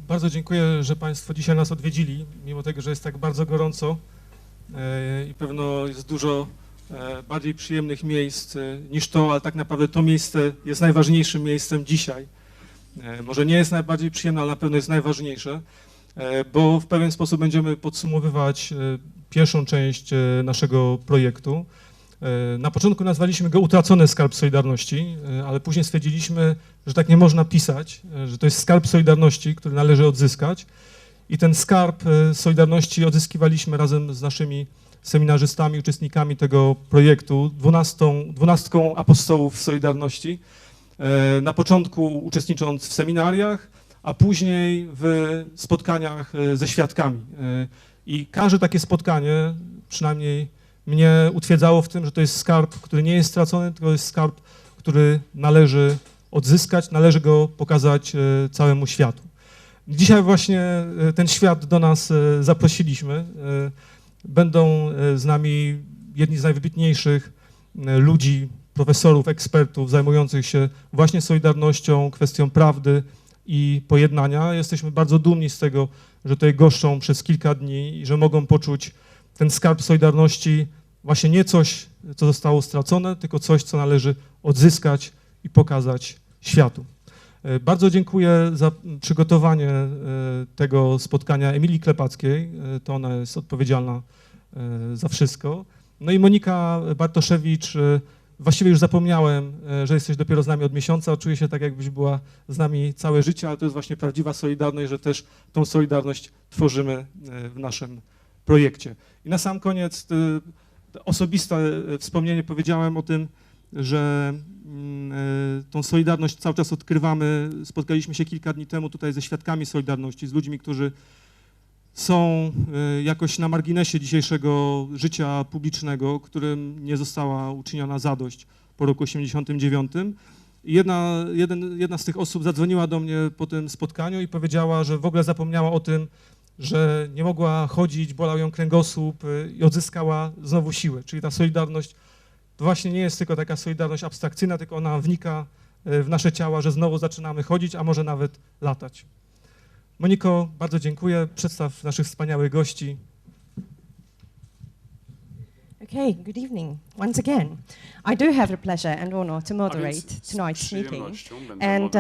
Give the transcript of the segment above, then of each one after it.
Bardzo dziękuję, że Państwo dzisiaj nas odwiedzili, mimo tego, że jest tak bardzo gorąco i pewno jest dużo bardziej przyjemnych miejsc niż to, ale tak naprawdę to miejsce jest najważniejszym miejscem dzisiaj. Może nie jest najbardziej przyjemne, ale na pewno jest najważniejsze, bo w pewien sposób będziemy podsumowywać pierwszą część naszego projektu. Na początku nazwaliśmy go Utracony Skarb Solidarności, ale później stwierdziliśmy, że tak nie można pisać, że to jest skarb Solidarności, który należy odzyskać. I ten skarb Solidarności odzyskiwaliśmy razem z naszymi seminarzystami, uczestnikami tego projektu, 12 apostołów Solidarności. Na początku uczestnicząc w seminariach, a później w spotkaniach ze świadkami. I każde takie spotkanie, przynajmniej mnie utwierdzało w tym, że to jest skarb, który nie jest stracony, tylko jest skarb, który należy odzyskać, należy go pokazać całemu światu. Dzisiaj właśnie ten świat do nas zaprosiliśmy. Będą z nami jedni z najwybitniejszych ludzi, profesorów, ekspertów zajmujących się właśnie Solidarnością, kwestią prawdy i pojednania. Jesteśmy bardzo dumni z tego, że tutaj goszczą przez kilka dni i że mogą poczuć ten skarb Solidarności, właśnie nie coś, co zostało stracone, tylko coś, co należy odzyskać i pokazać światu. Bardzo dziękuję za przygotowanie tego spotkania Emilii Klepackiej, to ona jest odpowiedzialna za wszystko. No i Monika Bartoszewicz, właściwie już zapomniałem, że jesteś dopiero z nami od miesiąca, czuję się tak, jakbyś była z nami całe życie, ale to jest właśnie prawdziwa Solidarność, że też tą Solidarność tworzymy w naszym projekcie. I na sam koniec osobiste wspomnienie, powiedziałem o tym, że tą Solidarność cały czas odkrywamy. Spotkaliśmy się kilka dni temu tutaj ze świadkami Solidarności, z ludźmi, którzy są jakoś na marginesie dzisiejszego życia publicznego, którym nie została uczyniona zadość po roku 1989. Jedna z tych osób zadzwoniła do mnie po tym spotkaniu i powiedziała, że w ogóle zapomniała o tym, że nie mogła chodzić, bolał ją kręgosłup i odzyskała znowu siłę. Czyli ta Solidarność to właśnie nie jest tylko taka Solidarność abstrakcyjna, tylko ona wnika w nasze ciała, że znowu zaczynamy chodzić, a może nawet latać. Moniko, bardzo dziękuję. Przedstaw naszych wspaniałych gości. Okay, good evening once again. I do have the pleasure and honor to moderate tonight's meeting and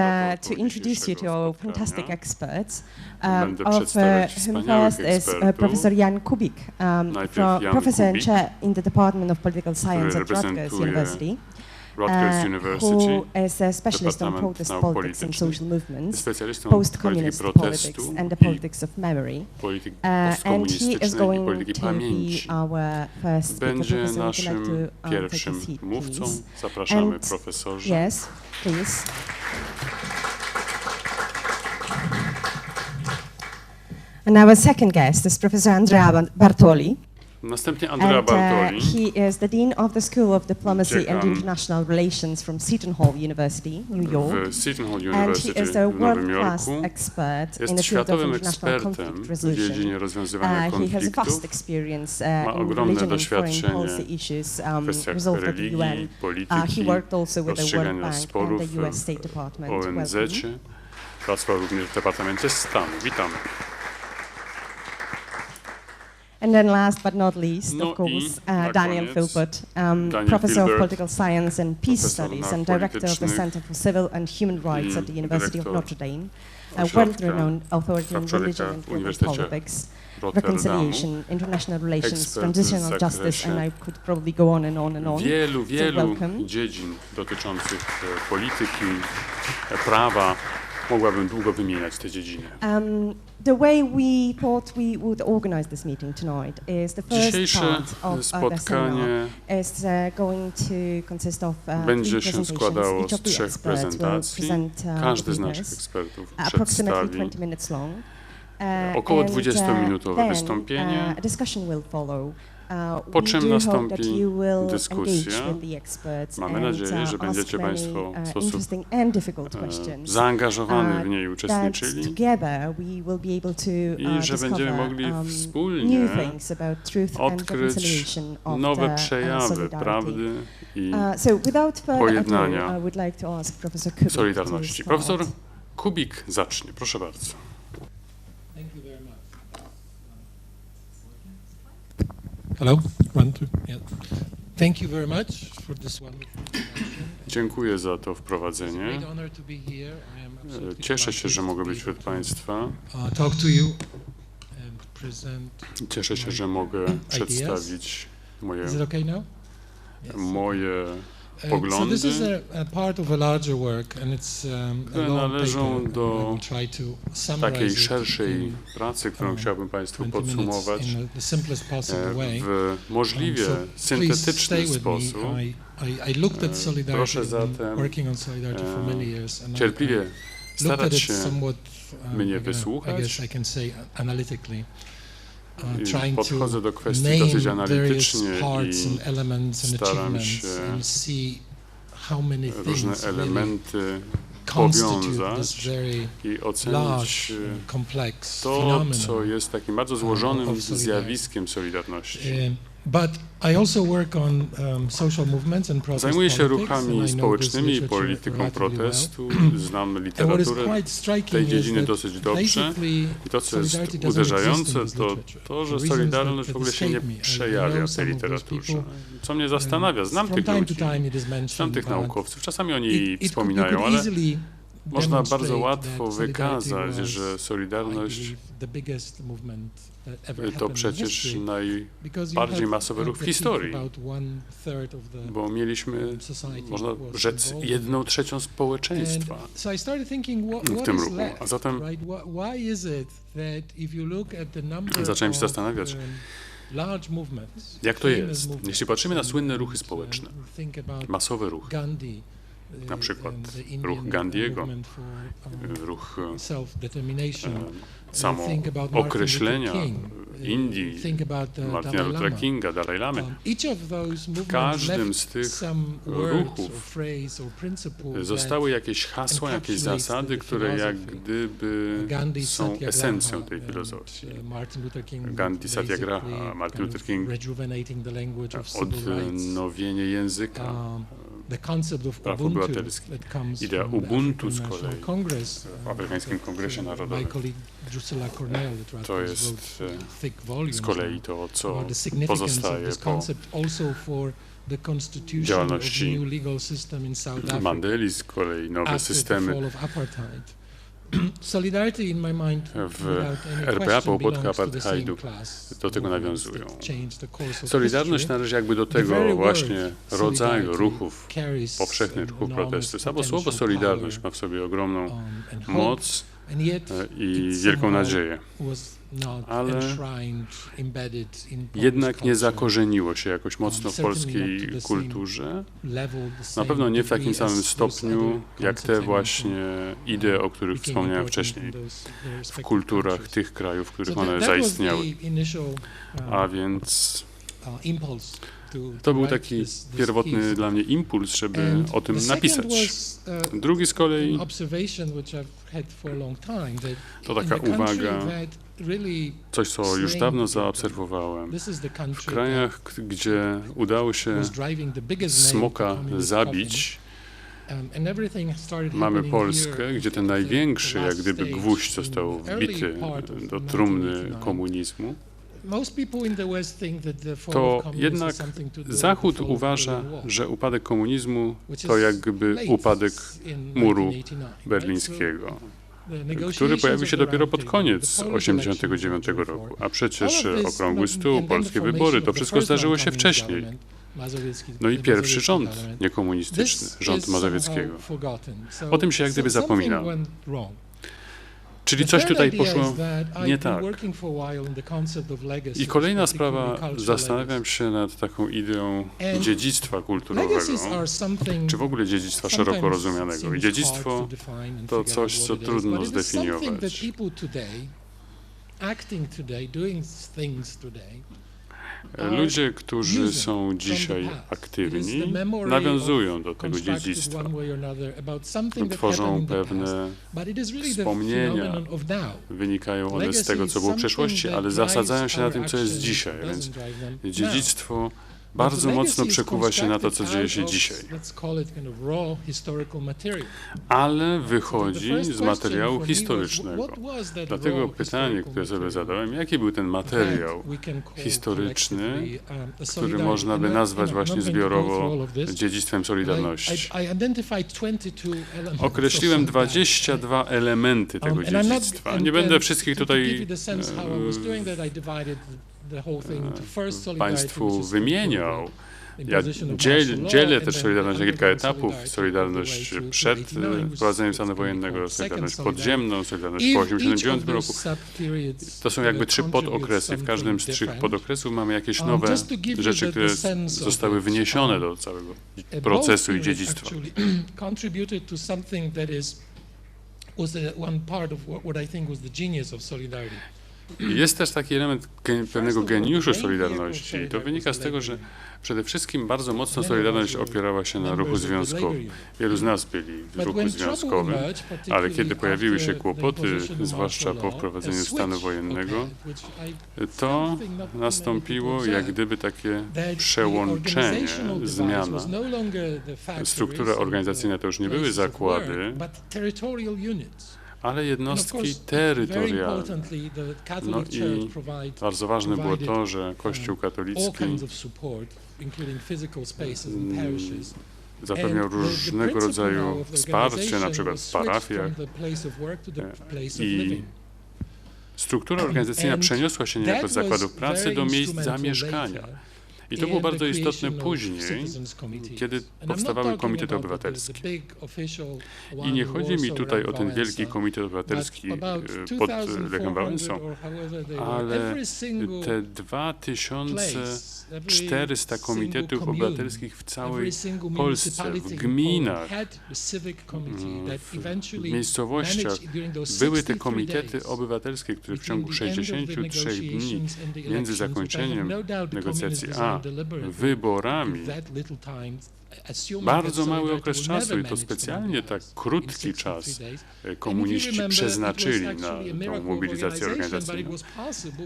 to introduce you to our fantastic experts, of whom first is Professor Jan Kubik, Professor and Chair in the Department of Political Science at Rutgers University. Who is a specialist on protest politics and social movements, post-communist politics and the politics of memory. And he is going to be our first speaker. Będzie naszym pierwszym mówcą. Zapraszamy, profesorze. Yes, please. And our second guest is Professor Andrea Bartoli. Następnie Andrea Bartoli. He is the Dean of the School of Diplomacy and International Relations from Seton Hall University, New York. W Seton Hall University w Nowym Jorku. Jest światowym ekspertem w dziedzinie rozwiązywania konfliktów. Ma ogromne doświadczenie w kwestiach religii, polityki, rozstrzygania sporów w ONZ-cie. Pracował również w Departamencie Stanu. Witamy. And then last but not least, of course, Daniel Philpott, Professor of Political Science and Peace Studies and Director of the Center for Civil and Human Rights at the University of Notre Dame, a world-renowned authority in religion and global politics, reconciliation, international relations, transitional justice, and I could probably go on and on and on. Wielu dziedzin dotyczących polityki, prawa. Mogłabym długo wymieniać te dziedziny. The way we thought we would organize this meeting tonight is the first part of the seminar is going to consist of będzie się składało z 3 prezentacji. Każdy z naszych ekspertów przedstawi około około 20-minutowe wystąpienie. A discussion will follow Po czym nastąpi dyskusja. Mamy nadzieję, że będziecie Państwo w sposób zaangażowany w niej uczestniczyli i że będziemy mogli wspólnie odkryć nowe przejawy prawdy i pojednania Solidarności. Profesor Kubik zacznie, proszę bardzo. Hello, 1, 2, yeah. Thank you very much for this wonderful introduction. Dziękuję za to wprowadzenie. Cieszę się, że mogę być wśród Państwa. Talk to you and present. Cieszę się, że mogę przedstawić moje poglądy, które należą do takiej szerszej pracy, którą chciałbym Państwu podsumować w możliwie syntetyczny sposób. Proszę zatem cierpliwie starać się mnie wysłuchać. Podchodzę do kwestii dosyć analitycznie i staram się różne elementy powiązać i ocenić to, co jest takim bardzo złożonym zjawiskiem Solidarności. Zajmuję się ruchami społecznymi i polityką protestu. Znam literaturę tej dziedziny dosyć dobrze. I to, co jest uderzające, to to, że Solidarność w ogóle się nie przejawia w tej literaturze. Co mnie zastanawia, znam tych ludzi, znam tych naukowców, czasami oni wspominają, ale można bardzo łatwo wykazać, że Solidarność to przecież najbardziej masowy ruch w historii, bo mieliśmy, można rzec, 1/3 społeczeństwa w tym ruchu. A zatem zacząłem się zastanawiać, jak to jest, jeśli patrzymy na słynne ruchy społeczne, masowe ruchy, na przykład ruch Gandhiego, ruch samookreślenia Indii, Martina Luthera Kinga, Dalai Lamy. W każdym z tych ruchów zostały jakieś hasła, jakieś zasady, które jak gdyby są esencją tej filozofii. Gandhi Satyagraha, Martin Luther King, odnowienie języka, praw obywatelskich. Idea Ubuntu z kolei w Afrykańskim Kongresie Narodowym. To jest z kolei to, co pozostaje po działalności Mandeli, z kolei nowe systemy. W RPA po upadku apartheidu do tego nawiązują. Solidarność należy jakby do tego właśnie rodzaju ruchów, powszechnych ruchów protestu. Samo słowo Solidarność ma w sobie ogromną moc i wielką nadzieję, ale jednak nie zakorzeniło się jakoś mocno w polskiej kulturze. Na pewno nie w takim samym stopniu, jak te właśnie idee, o których wspomniałem wcześniej, w kulturach tych krajów, w których one zaistniały. A więc to był taki pierwotny dla mnie impuls, żeby o tym napisać. Drugi z kolei to taka uwaga, coś, co już dawno zaobserwowałem. W krajach, gdzie udało się smoka zabić, mamy Polskę, gdzie ten największy, jak gdyby gwóźdź został wbity do trumny komunizmu. To jednak Zachód uważa, że upadek komunizmu to jakby upadek muru berlińskiego, który pojawił się dopiero pod koniec 1989 roku. A przecież Okrągły Stół, polskie wybory, to wszystko zdarzyło się wcześniej. No i pierwszy rząd niekomunistyczny, rząd Mazowieckiego. O tym się jak gdyby zapomina. Czyli coś tutaj poszło nie tak. I kolejna sprawa, zastanawiam się nad taką ideą dziedzictwa kulturowego, czy w ogóle dziedzictwa szeroko rozumianego. I dziedzictwo to coś, co trudno zdefiniować. Ludzie, którzy są dzisiaj aktywni, nawiązują do tego dziedzictwa, tworzą pewne wspomnienia, wynikają one z tego, co było w przeszłości, ale zasadzają się na tym, co jest dzisiaj, więc dziedzictwo bardzo mocno przekuwa się na to, co dzieje się dzisiaj. Ale wychodzi z materiału historycznego. Dlatego pytanie, które sobie zadałem, jaki był ten materiał historyczny, który można by nazwać właśnie zbiorowo dziedzictwem Solidarności. Określiłem 22 elementy tego dziedzictwa. Nie będę wszystkich tutaj Państwu wymieniał. Ja dzielę też Solidarność na kilka etapów. Solidarność przed wprowadzeniem stanu wojennego, Solidarność podziemną, Solidarność po 1989 roku. To są jakby 3 podokresy. W każdym z 3 podokresów mamy jakieś nowe rzeczy, które zostały wniesione do całego procesu i dziedzictwa. Jest też taki element pewnego geniuszu Solidarności. To wynika z tego, że przede wszystkim bardzo mocno Solidarność opierała się na ruchu związkowym. Wielu z nas byli w ruchu związkowym, ale kiedy pojawiły się kłopoty, zwłaszcza po wprowadzeniu stanu wojennego, to nastąpiło jak gdyby takie przełączenie, zmiana. Struktura organizacyjna to już nie były zakłady, ale jednostki terytorialne. No i bardzo ważne było to, że Kościół katolicki zapewniał różnego rodzaju wsparcie, na przykład w parafiach, i struktura organizacyjna przeniosła się niejako z zakładów pracy do miejsc zamieszkania. I to było bardzo istotne później, kiedy powstawały komitety obywatelskie. I nie chodzi mi tutaj o ten wielki komitet obywatelski pod Lechem Wałęsą, ale te 2400 komitetów obywatelskich w całej Polsce, w gminach, w miejscowościach były te komitety obywatelskie, które w ciągu 63 dni między zakończeniem negocjacji a wyborami, bardzo mały okres czasu, i to specjalnie tak krótki czas komuniści przeznaczyli na tą mobilizację organizacyjną.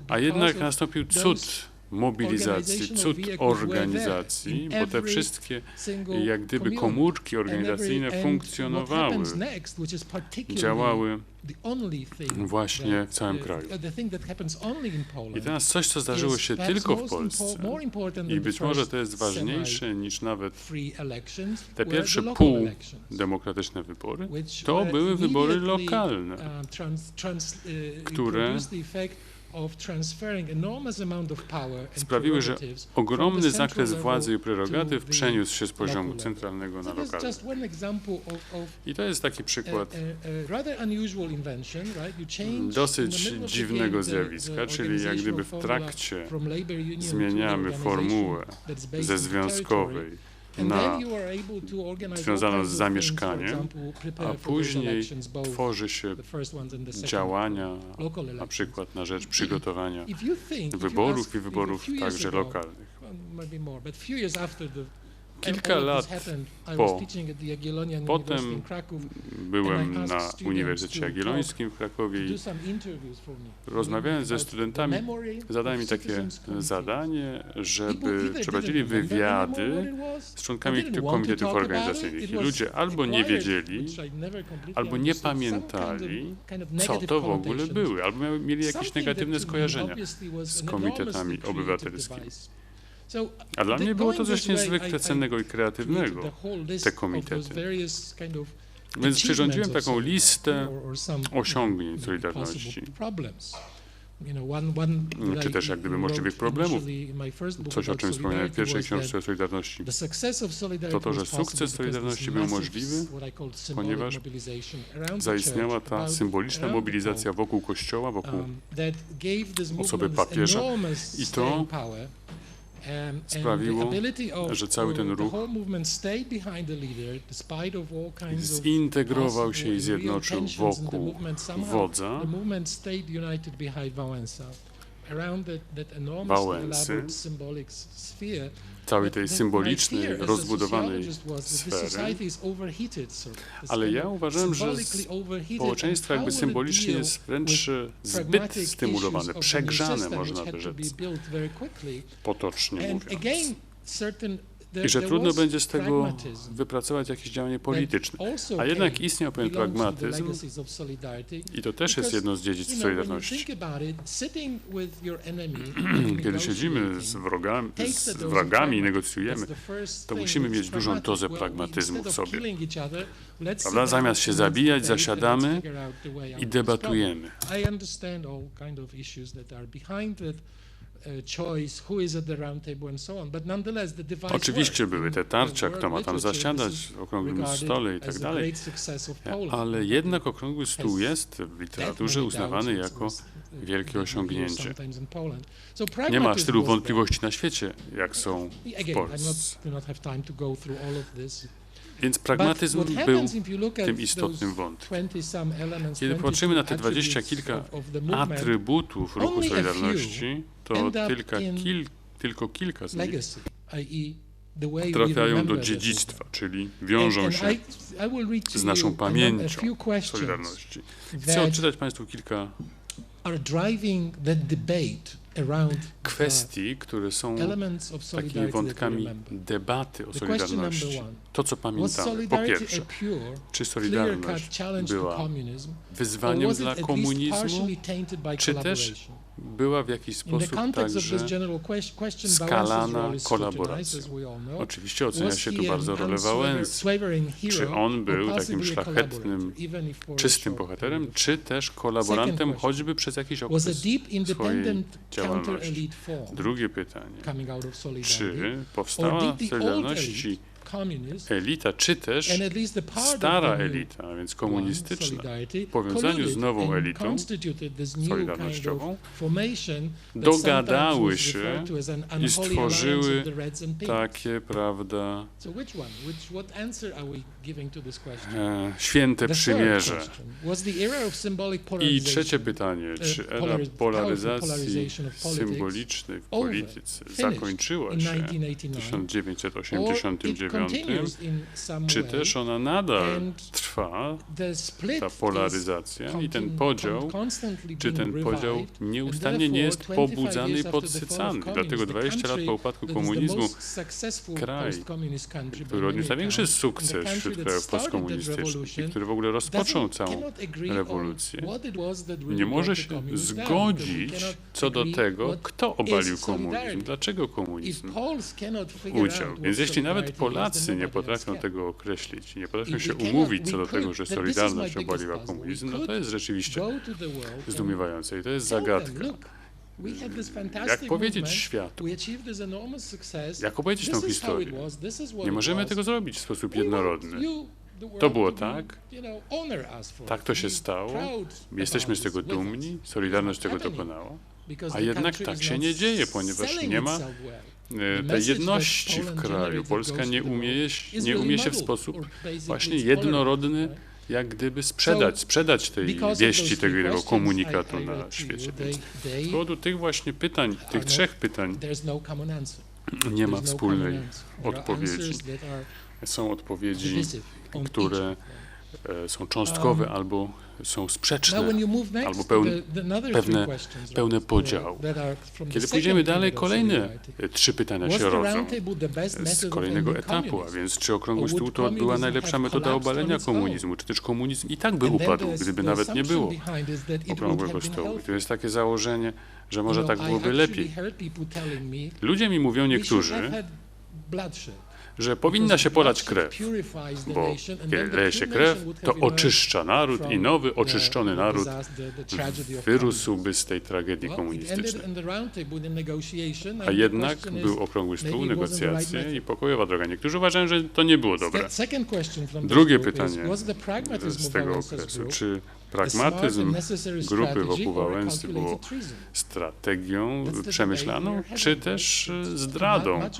A jednak nastąpił cud mobilizacji, cud organizacji, bo te wszystkie jak gdyby komórki organizacyjne funkcjonowały, działały właśnie w całym kraju. I teraz coś, co zdarzyło się tylko w Polsce, i być może to jest ważniejsze niż nawet te pierwsze półdemokratyczne wybory, to były wybory lokalne, które sprawiły, że ogromny zakres władzy i prerogatyw przeniósł się z poziomu centralnego na lokalny. I to jest taki przykład dosyć dziwnego zjawiska, czyli jak gdyby w trakcie zmieniamy formułę ze związkowej na związaną z zamieszkaniem, a później tworzy się działania, na przykład na rzecz przygotowania wyborów i wyborów także lokalnych. Kilka lat potem byłem na Uniwersytecie Jagiellońskim w Krakowie i rozmawiając ze studentami zadałem mi takie zadanie, żeby przeprowadzili wywiady z członkami komitetów organizacyjnych. I ludzie albo nie wiedzieli, albo nie pamiętali, co to w ogóle były, albo mieli jakieś negatywne skojarzenia z komitetami obywatelskimi. A dla mnie było to coś niezwykle cennego i kreatywnego, te komitety. Więc przyrządziłem taką listę osiągnięć Solidarności, czy też jak gdyby możliwych problemów. Coś, o czym wspomniałem w pierwszej książce o Solidarności. To, że sukces Solidarności był możliwy, ponieważ zaistniała ta symboliczna mobilizacja wokół Kościoła, wokół osoby papieża, i to sprawiło, że cały ten ruch zintegrował się i zjednoczył wokół wodza. Wałęsy, całej tej symbolicznej, rozbudowanej sfery, ale ja uważałem, że społeczeństwo jakby symbolicznie jest wręcz zbyt stymulowane, przegrzane, można by rzec, potocznie mówiąc. I że trudno będzie z tego wypracować jakieś działanie polityczne. A jednak istniał pewien pragmatyzm i to też jest jedno z dziedzictw Solidarności. Kiedy siedzimy z wrogami i negocjujemy, to musimy mieć dużą dozę pragmatyzmu w sobie. Prawda? Zamiast się zabijać, zasiadamy i debatujemy. Oczywiście były te tarcia, kto ma tam zasiadać w okrągłym stole i tak dalej, ale jednak okrągły stół jest w literaturze uznawany jako wielkie osiągnięcie. Nie ma aż tylu wątpliwości na świecie, jak są w Polsce. Więc pragmatyzm był tym istotnym wątkiem. Kiedy patrzymy na te 20 kilka atrybutów ruchu Solidarności, to tylko kilka z nich trafiają do dziedzictwa, czyli wiążą się z naszą pamięcią Solidarności. Chcę odczytać Państwu kilka kwestii, które są takimi wątkami debaty o Solidarności. To, co pamiętamy. Po pierwsze, czy Solidarność była wyzwaniem dla komunizmu, czy też była w jakiś sposób także skalana kolaboracją. Oczywiście ocenia się tu bardzo rolę Wałęsy. Czy on był takim szlachetnym, czystym bohaterem, czy też kolaborantem choćby przez jakiś okres swojej działalności. Drugie pytanie. Czy powstała w Solidarności elita, czy też stara elita, a więc komunistyczna, w powiązaniu z nową elitą solidarnościową, dogadały się i stworzyły takie, prawda, święte przymierze. I trzecie pytanie, czy era polaryzacji symbolicznej w polityce zakończyła się w 1989, czy też ona nadal trwa, ta polaryzacja i ten podział, czy ten podział nieustannie nie jest pobudzany i podsycany. Dlatego 20 lat po upadku komunizmu kraj, który odniósł największy sukces wśród krajów postkomunistycznych i który w ogóle rozpoczął całą rewolucję, nie może się zgodzić co do tego, kto obalił komunizm, dlaczego komunizm uciął. Więc jeśli nawet Polacy nie potrafią tego określić, nie potrafią się umówić co do tego, że Solidarność obaliła komunizm, no to jest rzeczywiście zdumiewające i to jest zagadka. Jak powiedzieć światu? Jak opowiedzieć tę historię? Nie możemy tego zrobić w sposób jednorodny. To było tak, tak to się stało, jesteśmy z tego dumni, Solidarność tego dokonała, a jednak tak się nie dzieje, ponieważ nie ma tej jedności w kraju. Polska nie umie się w sposób właśnie jednorodny jak gdyby sprzedać tej wieści, tego komunikatu na świecie. Więc z powodu tych właśnie pytań, tych trzech pytań nie ma wspólnej odpowiedzi. Są odpowiedzi, które są cząstkowe albo są sprzeczne, albo pełne podziału. Kiedy pójdziemy dalej, kolejne trzy pytania się rodzą z kolejnego etapu, a więc czy okrągły stół to była najlepsza metoda obalenia komunizmu, czy też komunizm i tak by upadł, gdyby nawet nie było okrągłego stołu. I to jest takie założenie, że może tak byłoby lepiej. Ludzie mi mówią niektórzy, że powinna się polać krew, bo kiedy leje się krew, to oczyszcza naród i nowy, oczyszczony naród wyrósłby z tej tragedii komunistycznej. A jednak był okrągły stół, negocjacje i pokojowa droga. Niektórzy uważają, że to nie było dobre. Drugie pytanie z tego okresu, czy pragmatyzm grupy wokół Wałęsy było strategią przemyślaną, czy też zdradą?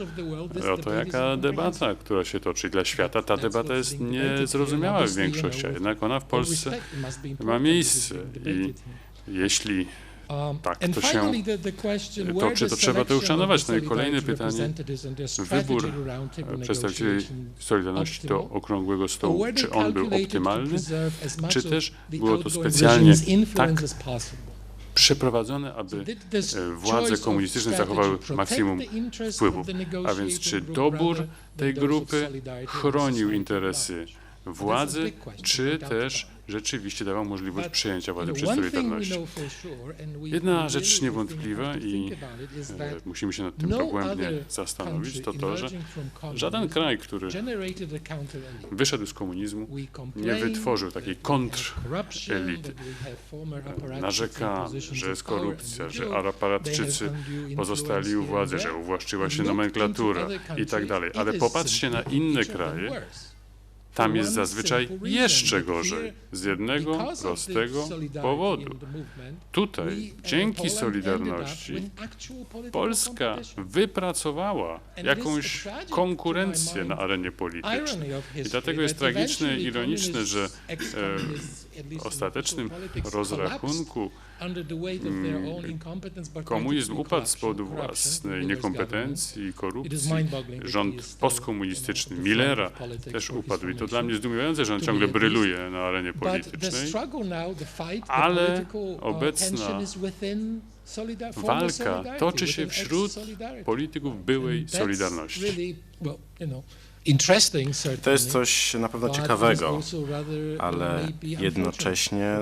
Oto jaka debata, która się toczy dla świata. Ta debata jest niezrozumiała w większości, a jednak ona w Polsce ma miejsce. I jeśli Tak, to trzeba to uszanować. No i kolejne pytanie, wybór przedstawicieli Solidarności do Okrągłego Stołu, czy on był optymalny, czy też było to specjalnie tak przeprowadzone, aby władze komunistyczne zachowały maksimum wpływów. A więc czy dobór tej grupy chronił interesy władzy, czy też rzeczywiście dawał możliwość przejęcia władzy przez Solidarność. Jedna rzecz niewątpliwa i musimy się nad tym dogłębnie zastanowić, to to, że żaden kraj, który wyszedł z komunizmu, nie wytworzył takiej kontrelity. Narzeka, że jest korupcja, że aparatczycy pozostali u władzy, że uwłaszczyła się nomenklatura i tak dalej. Ale popatrzcie na inne kraje, tam jest zazwyczaj jeszcze gorzej, z jednego prostego powodu. Tutaj, dzięki Solidarności, Polska wypracowała jakąś konkurencję na arenie politycznej. I dlatego jest tragiczne i ironiczne, że w ostatecznym rozrachunku komunizm upadł z powodu własnej niekompetencji i korupcji. Rząd postkomunistyczny Millera też upadł i to dla mnie zdumiewające, że on ciągle bryluje na arenie politycznej, ale obecna walka toczy się wśród polityków byłej Solidarności. To jest coś na pewno ciekawego, ale jednocześnie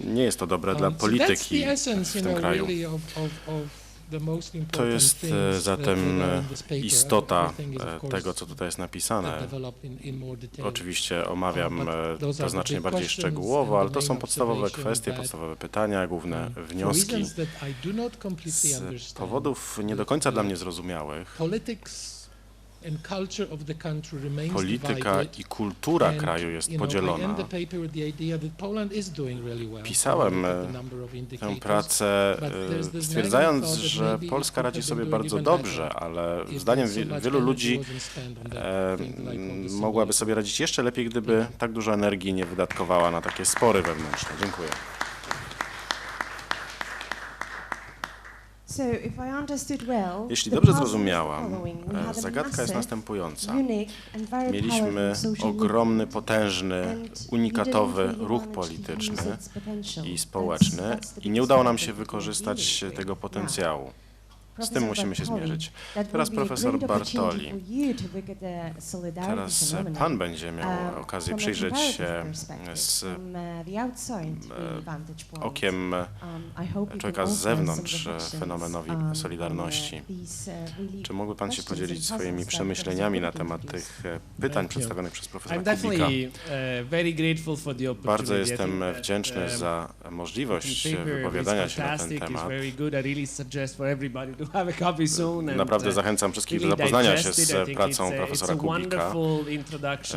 nie jest to dobre dla polityki w tym kraju. To jest zatem istota tego, co tutaj jest napisane. Oczywiście omawiam to znacznie bardziej szczegółowo, ale to są podstawowe kwestie, podstawowe pytania, główne wnioski. Z powodów nie do końca dla mnie zrozumiałych, polityka i kultura kraju jest podzielona. Pisałem tę pracę stwierdzając, że Polska radzi sobie bardzo dobrze, ale zdaniem wielu ludzi mogłaby sobie radzić jeszcze lepiej, gdyby tak dużo energii nie wydatkowała na takie spory wewnętrzne. Dziękuję. Jeśli dobrze zrozumiałam, zagadka jest następująca. Mieliśmy ogromny, potężny, unikatowy ruch polityczny i społeczny i nie udało nam się wykorzystać tego potencjału. Z tym musimy się zmierzyć. Teraz profesor Bartoli. Teraz pan będzie miał okazję przyjrzeć się z okiem człowieka z zewnątrz fenomenowi Solidarności. Czy mógłby pan się podzielić swoimi przemyśleniami na temat tych pytań przedstawionych przez profesora Kubika? Bardzo jestem wdzięczny za możliwość wypowiadania się na ten temat. Naprawdę zachęcam wszystkich do zapoznania się z pracą profesora Kubika.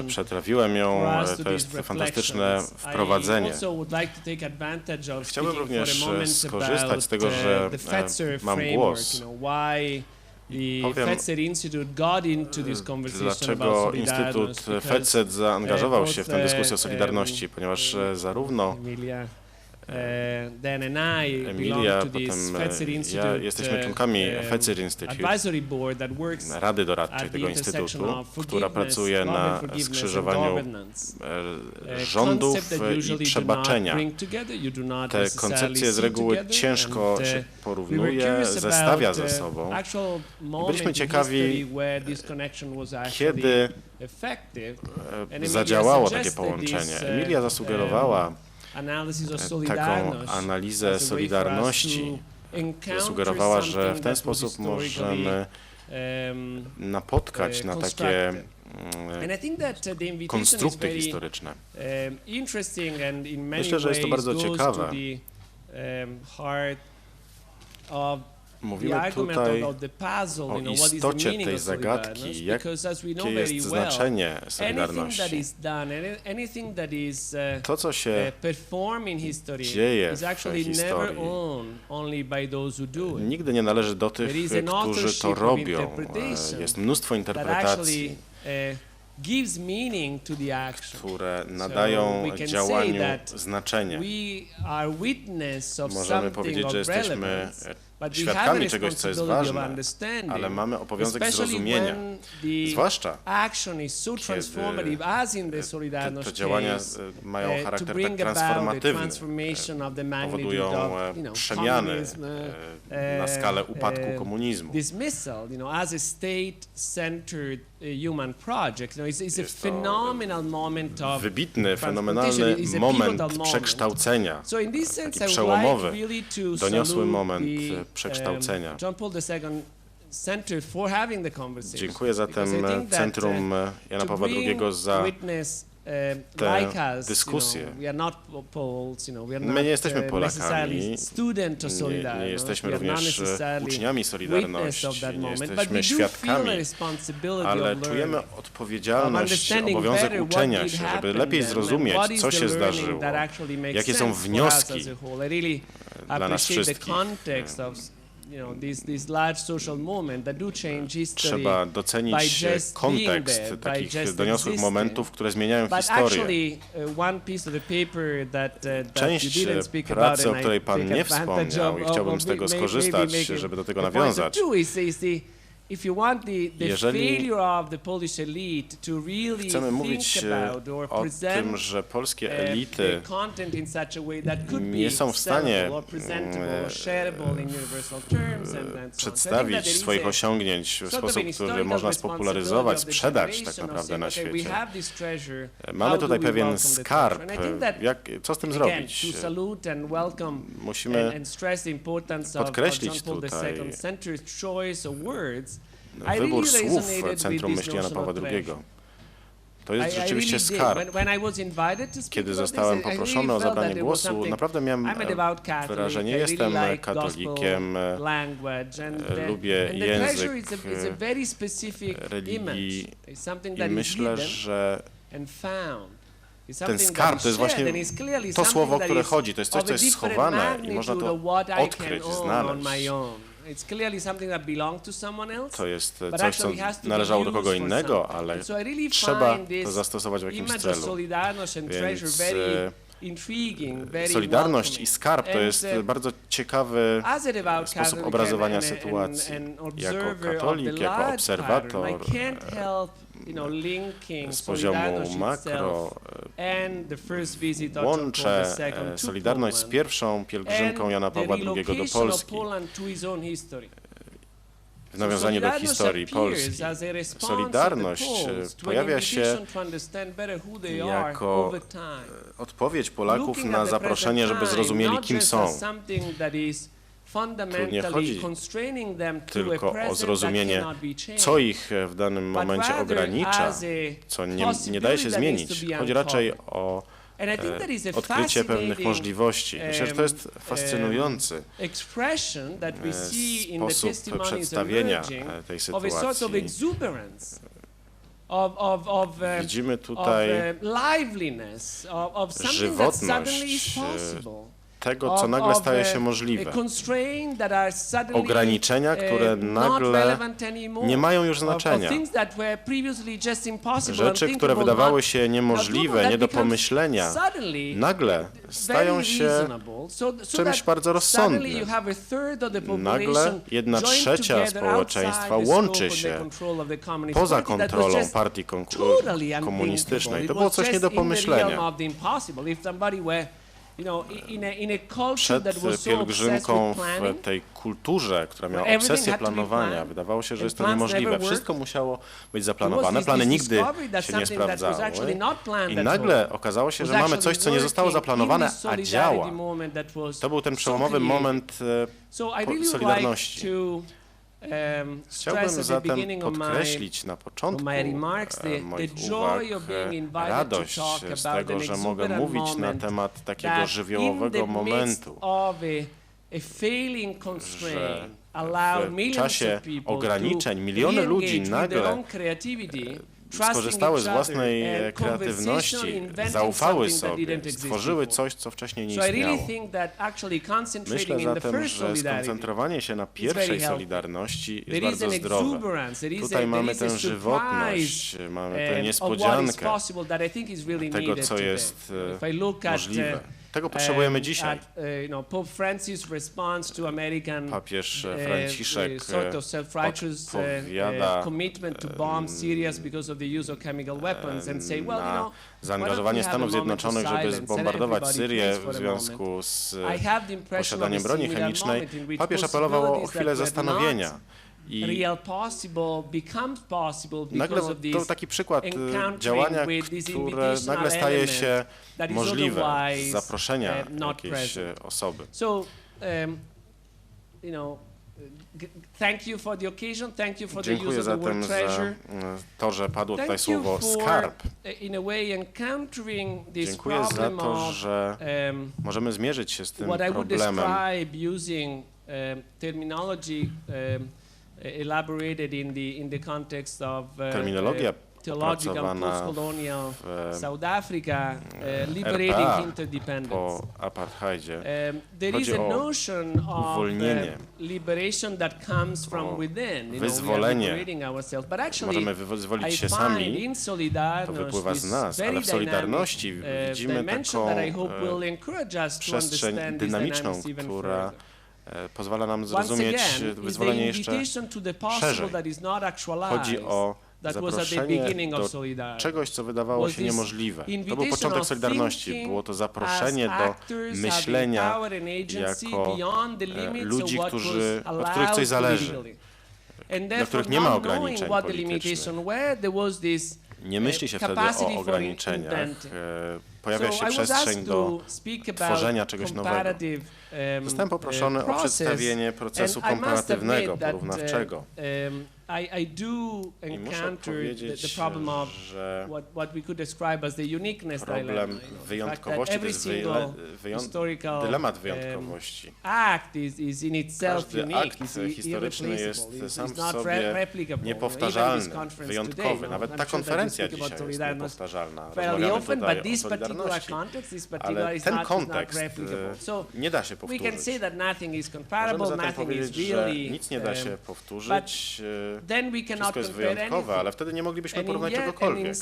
Przetrawiłem ją, to jest fantastyczne wprowadzenie. Chciałbym również skorzystać z tego, że mam głos. Powiem, dlaczego Instytut FECET zaangażował się w tę dyskusję o Solidarności, ponieważ zarówno Emilia, potem ja jesteśmy członkami FECET Institute, Rady Doradczej tego instytutu, która pracuje na skrzyżowaniu rządów i przebaczenia. Te koncepcje z reguły ciężko się porównuje, zestawia ze sobą. I byliśmy ciekawi, kiedy zadziałało takie połączenie. Emilia zasugerowała taką analizę Solidarności. Zasugerowała, że w ten sposób możemy napotkać na takie konstrukty historyczne. Myślę, że jest to bardzo ciekawe. Mówimy tutaj o istocie tej zagadki, jakie jest znaczenie Solidarności. To, co się dzieje w historii, nigdy nie należy do tych, którzy to robią. Jest mnóstwo interpretacji. gives meaning to the action. które nadają we can działaniu say that znaczenie. We are witness of Możemy something powiedzieć, of że jesteśmy relevance, but we have świadkami a czegoś, co jest responsibility of ważne, understanding, ale mamy obowiązek especially zrozumienia, when the zwłaszcza action is so transformative as in the Solidarność te działania case, mają to charakter tak bring about a transformatywny, transformation of the magnitude powodują of, przemiany communism, na skalę upadku komunizmu. Dismissal, as a state-centered human project, it's a Jest to phenomenal moment of wybitny, transformation. fenomenalny It's a moment pivotal moment. przekształcenia, So in this sense, taki I would przełomowy, like really to doniosły salute moment the, przekształcenia. John Paul II Center for having the conversation. Dziękuję zatem Because I think that, Centrum Jana to Pawła bring II za witness, tę like us, dyskusję. We are not Poles, we are My nie jesteśmy not Polakami, necessarily student of nie Solidarność. jesteśmy We are not również necessarily uczniami Solidarności, witness of that nie moment, but jesteśmy we do feel świadkami, a responsibility ale of czujemy learning. odpowiedzialność, obowiązek uczenia się, żeby lepiej zrozumieć, co się zdarzyło, jakie są wnioski dla nas wszystkich. Trzeba docenić kontekst takich doniosłych momentów, które zmieniają historię. Część pracy, o której Pan nie wspomniał i chciałbym z tego skorzystać, żeby do tego nawiązać. Jeżeli chcemy mówić o tym, że polskie elity nie są w stanie przedstawić swoich osiągnięć w sposób, który można spopularyzować, sprzedać tak naprawdę na świecie, mamy tutaj pewien skarb. Co z tym zrobić? Musimy podkreślić tutaj wybór słów Centrum Myśli Jana Pawła II. To jest rzeczywiście skarb. Kiedy zostałem poproszony o zabranie głosu, naprawdę miałem wrażenie, jestem katolikiem, lubię język religii i myślę, że ten skarb to jest właśnie to słowo, o które chodzi. To jest coś, co jest schowane i można to odkryć, znaleźć. To jest coś, co należało do kogo innego, ale trzeba to zastosować w jakimś celu. Więc Solidarność i skarb to jest bardzo ciekawy sposób obrazowania sytuacji. Jako katolik, jako obserwator z poziomu makro łączę Solidarność z pierwszą pielgrzymką Jana Pawła II do Polski. W nawiązaniu do historii Polski. Solidarność pojawia się jako odpowiedź Polaków na zaproszenie, żeby zrozumieli, kim są. Tu nie chodzi tylko o zrozumienie, co ich w danym momencie ogranicza, co nie daje się zmienić. Chodzi raczej o odkrycie pewnych możliwości. Myślę, że to jest fascynujący sposób przedstawienia tej sytuacji. Widzimy tutaj żywotność tego, co nagle staje się możliwe. Ograniczenia, które nagle nie mają już znaczenia. Rzeczy, które wydawały się niemożliwe, nie do pomyślenia, nagle stają się czymś bardzo rozsądnym. Nagle 1/3 społeczeństwa łączy się poza kontrolą partii komunistycznej. To było coś nie do pomyślenia. Przed pielgrzymką w tej kulturze, która miała obsesję planowania, wydawało się, że jest to niemożliwe. Wszystko musiało być zaplanowane, plany nigdy się nie sprawdzały i nagle okazało się, że mamy coś, co nie zostało zaplanowane, a działa. To był ten przełomowy moment Solidarności. Chciałbym zatem podkreślić na początku moich uwag radość z tego, że mogę mówić na temat takiego żywiołowego momentu, że w czasie ograniczeń miliony ludzi nagle skorzystały z własnej kreatywności, zaufały sobie, stworzyły coś, co wcześniej nie istniało. Myślę zatem, że skoncentrowanie się na pierwszej solidarności jest bardzo zdrowe. Tutaj mamy tę żywotność, mamy tę niespodziankę tego, co jest możliwe. Tego potrzebujemy dzisiaj. Papież Franciszek odpowiada na zaangażowanie Stanów Zjednoczonych, żeby zbombardować Syrię w związku z posiadaniem broni chemicznej. Papież apelował o chwilę zastanowienia. I nagle to taki przykład działania, które nagle staje się możliwe z zaproszenia jakiejś osoby. Dziękuję zatem za to, że padło tutaj słowo skarb. Dziękuję za to, że możemy zmierzyć się z tym problemem. Terminologia opracowana w RPA po apartheidzie chodzi o uwolnienie, o wyzwolenie. Możemy wyzwolić się sami, to wypływa z nas, ale w Solidarności widzimy taką przestrzeń dynamiczną, która pozwala nam zrozumieć wyzwolenie jeszcze szerzej. Chodzi o zaproszenie do czegoś, co wydawało się niemożliwe. To był początek Solidarności. Było to zaproszenie do myślenia jako ludzi, od których coś zależy, dla których nie ma ograniczeń politycznych. Nie myśli się wtedy o ograniczeniach. Pojawia się przestrzeń do tworzenia czegoś nowego. Zostałem poproszony o przedstawienie procesu komparatywnego, porównawczego. I muszę powiedzieć, że problem wyjątkowości to jest dylemat wyjątkowości. Każdy akt historyczny jest sam w sobie niepowtarzalny, wyjątkowy. Nawet ta konferencja dzisiaj jest niepowtarzalna. Rozmawiamy tutaj o Solidarności, ale ten kontekst nie da się powtórzyć. Możemy zatem powiedzieć, że nic nie da się powtórzyć. Wszystko jest wyjątkowe, ale wtedy nie moglibyśmy porównać czegokolwiek.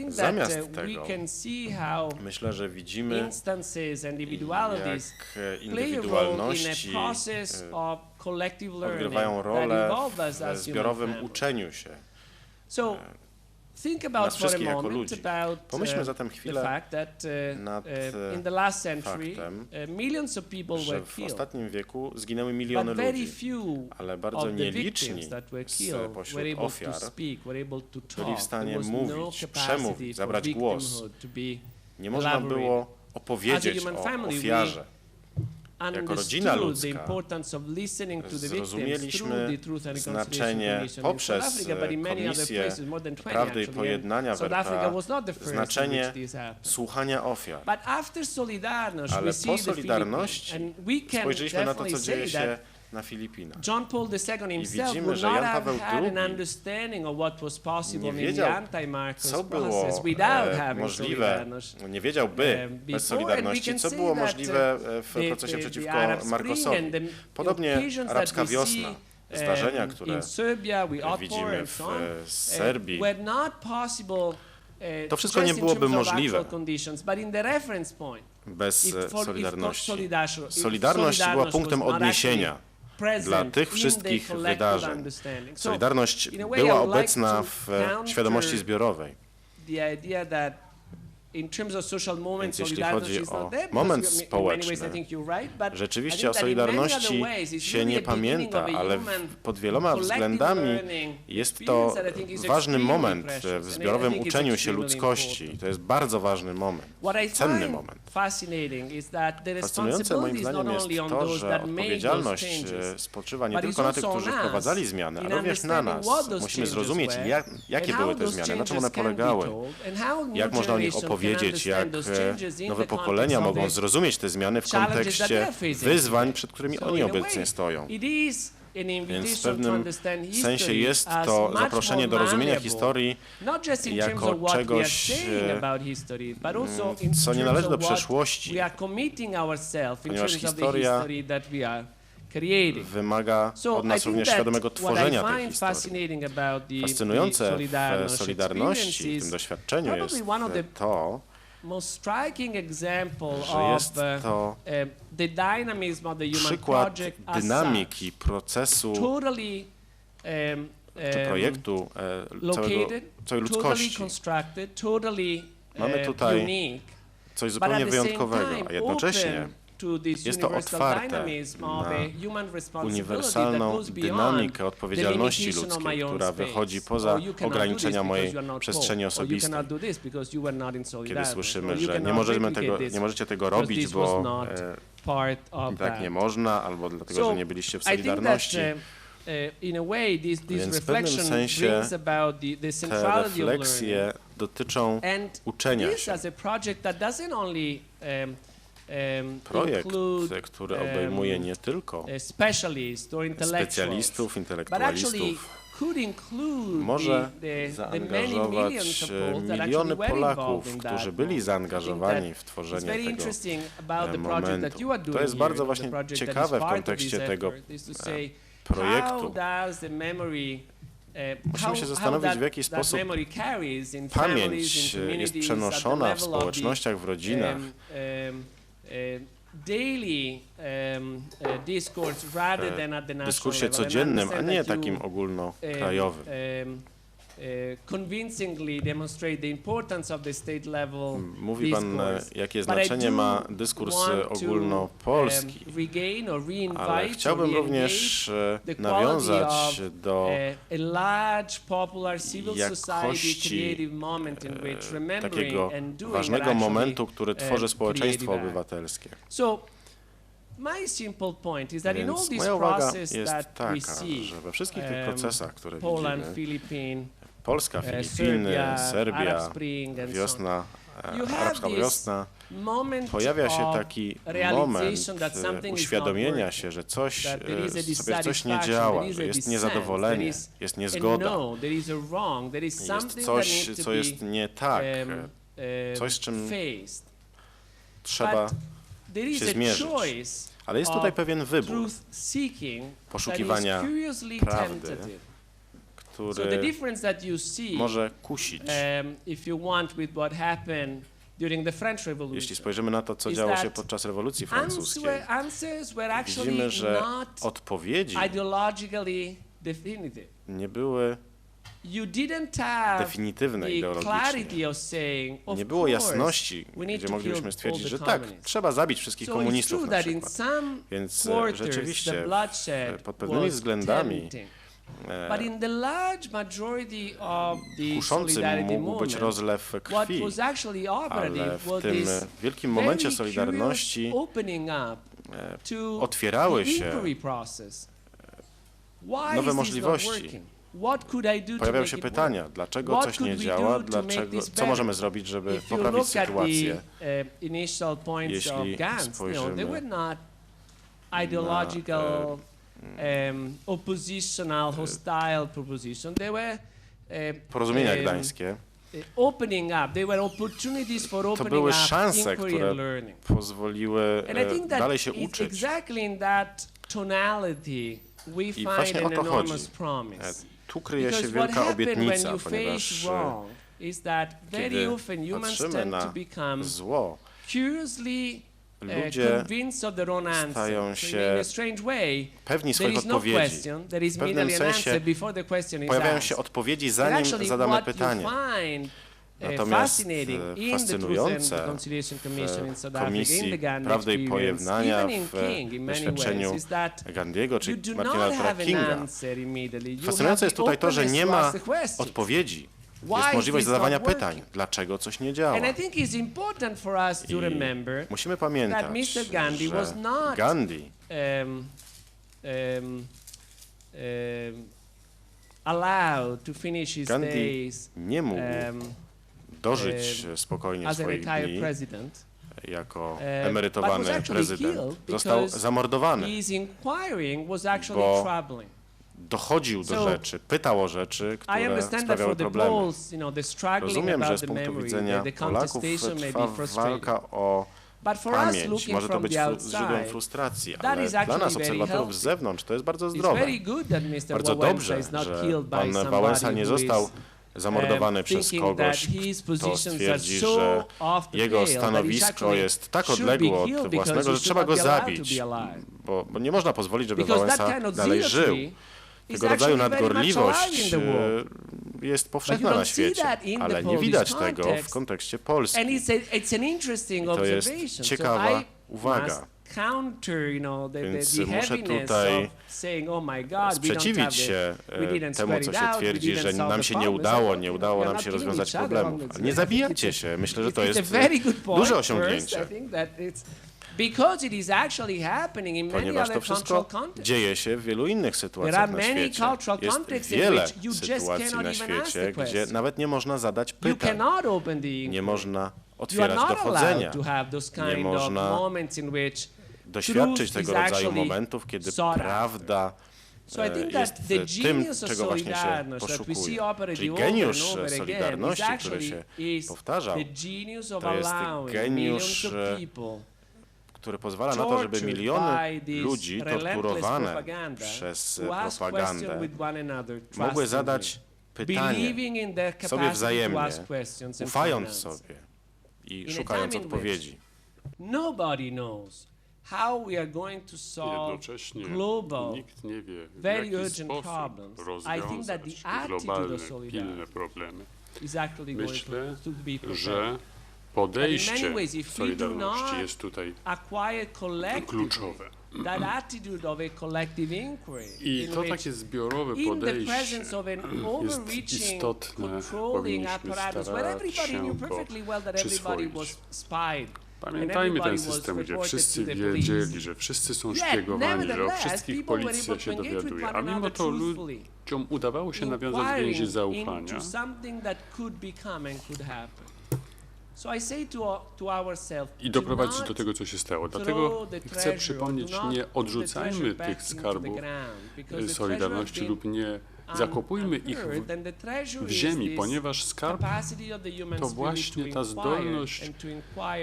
Zamiast tego myślę, że widzimy, jak indywidualności odgrywają rolę w zbiorowym uczeniu się nas wszystkich jako ludzi. Pomyślmy zatem chwilę nad faktem, że w ostatnim wieku zginęły miliony ludzi, ale bardzo nieliczni spośród ofiar byli w stanie mówić, przemówić, zabrać głos. Nie można było opowiedzieć o ofiarze. Jako rodzina ludzka zrozumieliśmy znaczenie poprzez Komisję Prawdy i Pojednania w RPA, znaczenie słuchania ofiar. Ale po Solidarności spojrzeliśmy na to, co dzieje się na Filipinach. I widzimy, że Jan Paweł II nie wiedział, co było możliwe, nie wiedziałby bez Solidarności, co było możliwe w procesie przeciwko Marcosowi. Podobnie arabska wiosna, zdarzenia, które widzimy w Serbii, to wszystko nie byłoby możliwe bez Solidarności. Solidarność była punktem odniesienia dla tych wszystkich wydarzeń. Solidarność była obecna w świadomości zbiorowej. Więc jeśli chodzi o moment społeczny, rzeczywiście o Solidarności się nie pamięta, ale pod wieloma względami jest to ważny moment w zbiorowym uczeniu się ludzkości. To jest bardzo ważny moment, cenny moment. Fascynujące moim zdaniem jest to, że odpowiedzialność spoczywa nie tylko na tych, którzy wprowadzali zmiany, ale również na nas. Musimy zrozumieć, jakie były te zmiany, na czym one polegały, jak można o nich opowiedzieć, jak nowe pokolenia mogą zrozumieć te zmiany w kontekście wyzwań, przed którymi oni obecnie stoją. Więc w pewnym sensie jest to zaproszenie do rozumienia historii jako czegoś, co nie należy do przeszłości, ponieważ historia wymaga od nas również świadomego tworzenia tej historii. Fascynujące w Solidarności, w tym doświadczeniu jest to, że jest to przykład dynamiki procesu czy projektu całej ludzkości. Mamy tutaj coś zupełnie wyjątkowego, a jednocześnie jest to otwarte na uniwersalną dynamikę odpowiedzialności ludzkiej, która wychodzi poza ograniczenia mojej przestrzeni osobistej. Kiedy słyszymy, że nie możecie tego robić, bo tak nie można, albo dlatego, że nie byliście w Solidarności. Więc w pewnym sensie te refleksje dotyczą uczenia się. Projekt, który obejmuje nie tylko specjalistów, intelektualistów, może zaangażować miliony Polaków, którzy byli zaangażowani w tworzenie tego momentu. To jest bardzo właśnie ciekawe w kontekście tego projektu. Musimy się zastanowić, w jaki sposób pamięć jest przenoszona w społecznościach, w rodzinach, w dyskursie codziennym, a nie takim ogólnokrajowym. Mówi pan, jakie znaczenie ma dyskurs ogólnopolski, ale chciałbym również nawiązać do jakości takiego ważnego momentu, który tworzy społeczeństwo obywatelskie. Więc moja uwaga jest taka, że we wszystkich tych procesach, które widzimy, Polska, Filipiny, Serbia, wiosna, arabska wiosna, pojawia się taki moment uświadomienia się, że sobie coś nie działa, że jest niezadowolenie, jest niezgoda, jest coś, co jest nie tak, coś, z czym trzeba się zmierzyć. Ale jest tutaj pewien wybór poszukiwania prawdy, który może kusić. Jeśli spojrzymy na to, co działo się podczas rewolucji francuskiej, widzimy, że odpowiedzi nie były definitywne ideologicznie. Nie było jasności, gdzie moglibyśmy stwierdzić, że tak, trzeba zabić wszystkich komunistów na przykład. Więc rzeczywiście pod pewnymi względami kuszący mógł być rozlew krwi, ale w tym wielkim momencie Solidarności otwierały się nowe możliwości. Pojawiają się pytania, dlaczego coś nie działa, co możemy zrobić, żeby poprawić sytuację. Jeśli spojrzymy na porozumienia gdańskie, to były szanse, które pozwoliły dalej się uczyć. I właśnie o to chodzi. Tu kryje się wielka obietnica, ponieważ kiedy patrzymy na zło, ludzie stają się pewni swoich odpowiedzi. W pewnym sensie pojawiają się odpowiedzi, zanim zadamy pytanie. Natomiast fascynujące w Komisji Prawdy i Pojednania w doświadczeniu Gandhiego czy Martina Luthera Kinga, fascynujące jest tutaj to, że nie ma odpowiedzi. Jest możliwość zadawania pytań, dlaczego coś nie działa. I musimy pamiętać, że Gandhi nie mógł dożyć spokojnie swoich dni, jako emerytowany prezydent, został zamordowany, bo dochodził do rzeczy, pytał o rzeczy, które sprawiały problemy. Rozumiem, że z punktu widzenia Polaków trwa walka o pamięć. Może to być źródłem frustracji, ale dla nas, obserwatorów z zewnątrz, to jest bardzo zdrowe. Bardzo dobrze, że pan Wałęsa nie został zamordowany przez kogoś, kto stwierdzi, że jego stanowisko jest tak odległe od własnego, że trzeba go zabić, bo nie można pozwolić, żeby Wałęsa dalej żył. Tego rodzaju nadgorliwość jest powszechna na świecie, ale nie widać tego w kontekście Polski. I to jest ciekawa uwaga. Więc muszę tutaj sprzeciwić się temu, co się twierdzi, że nam się nie udało nam się rozwiązać problemów. Ale nie zabijacie się. Myślę, że to jest duże osiągnięcie. Ponieważ to wszystko dzieje się w wielu innych sytuacjach na świecie. Jest wiele sytuacji na świecie, gdzie nawet nie można zadać pytań, nie można otwierać dochodzenia, nie można doświadczyć tego rodzaju momentów, kiedy prawda jest tym, czego właśnie się poszukuje. Czyli geniusz Solidarności, który się powtarzał, to jest geniusz, który pozwala na to, żeby miliony ludzi torturowane przez propagandę mogły zadać pytanie sobie wzajemnie, ufając sobie i szukając odpowiedzi. Jednocześnie nikt nie wie, w jaki sposób rozwiązać globalne, pilne problemy. Myślę, że podejście Solidarności jest tutaj kluczowe. I to takie zbiorowe podejście jest istotne. Powinniśmy starać się go przyswoić. Pamiętajmy ten system, gdzie wszyscy wiedzieli, że wszyscy są szpiegowani, że o wszystkich policja się dowiaduje, a mimo to ludziom udawało się nawiązać więzi zaufania. I doprowadzić do tego, co się stało. Dlatego chcę przypomnieć, nie odrzucajmy tych skarbów Solidarności lub nie zakopujmy ich w ziemi, ponieważ skarb to właśnie ta zdolność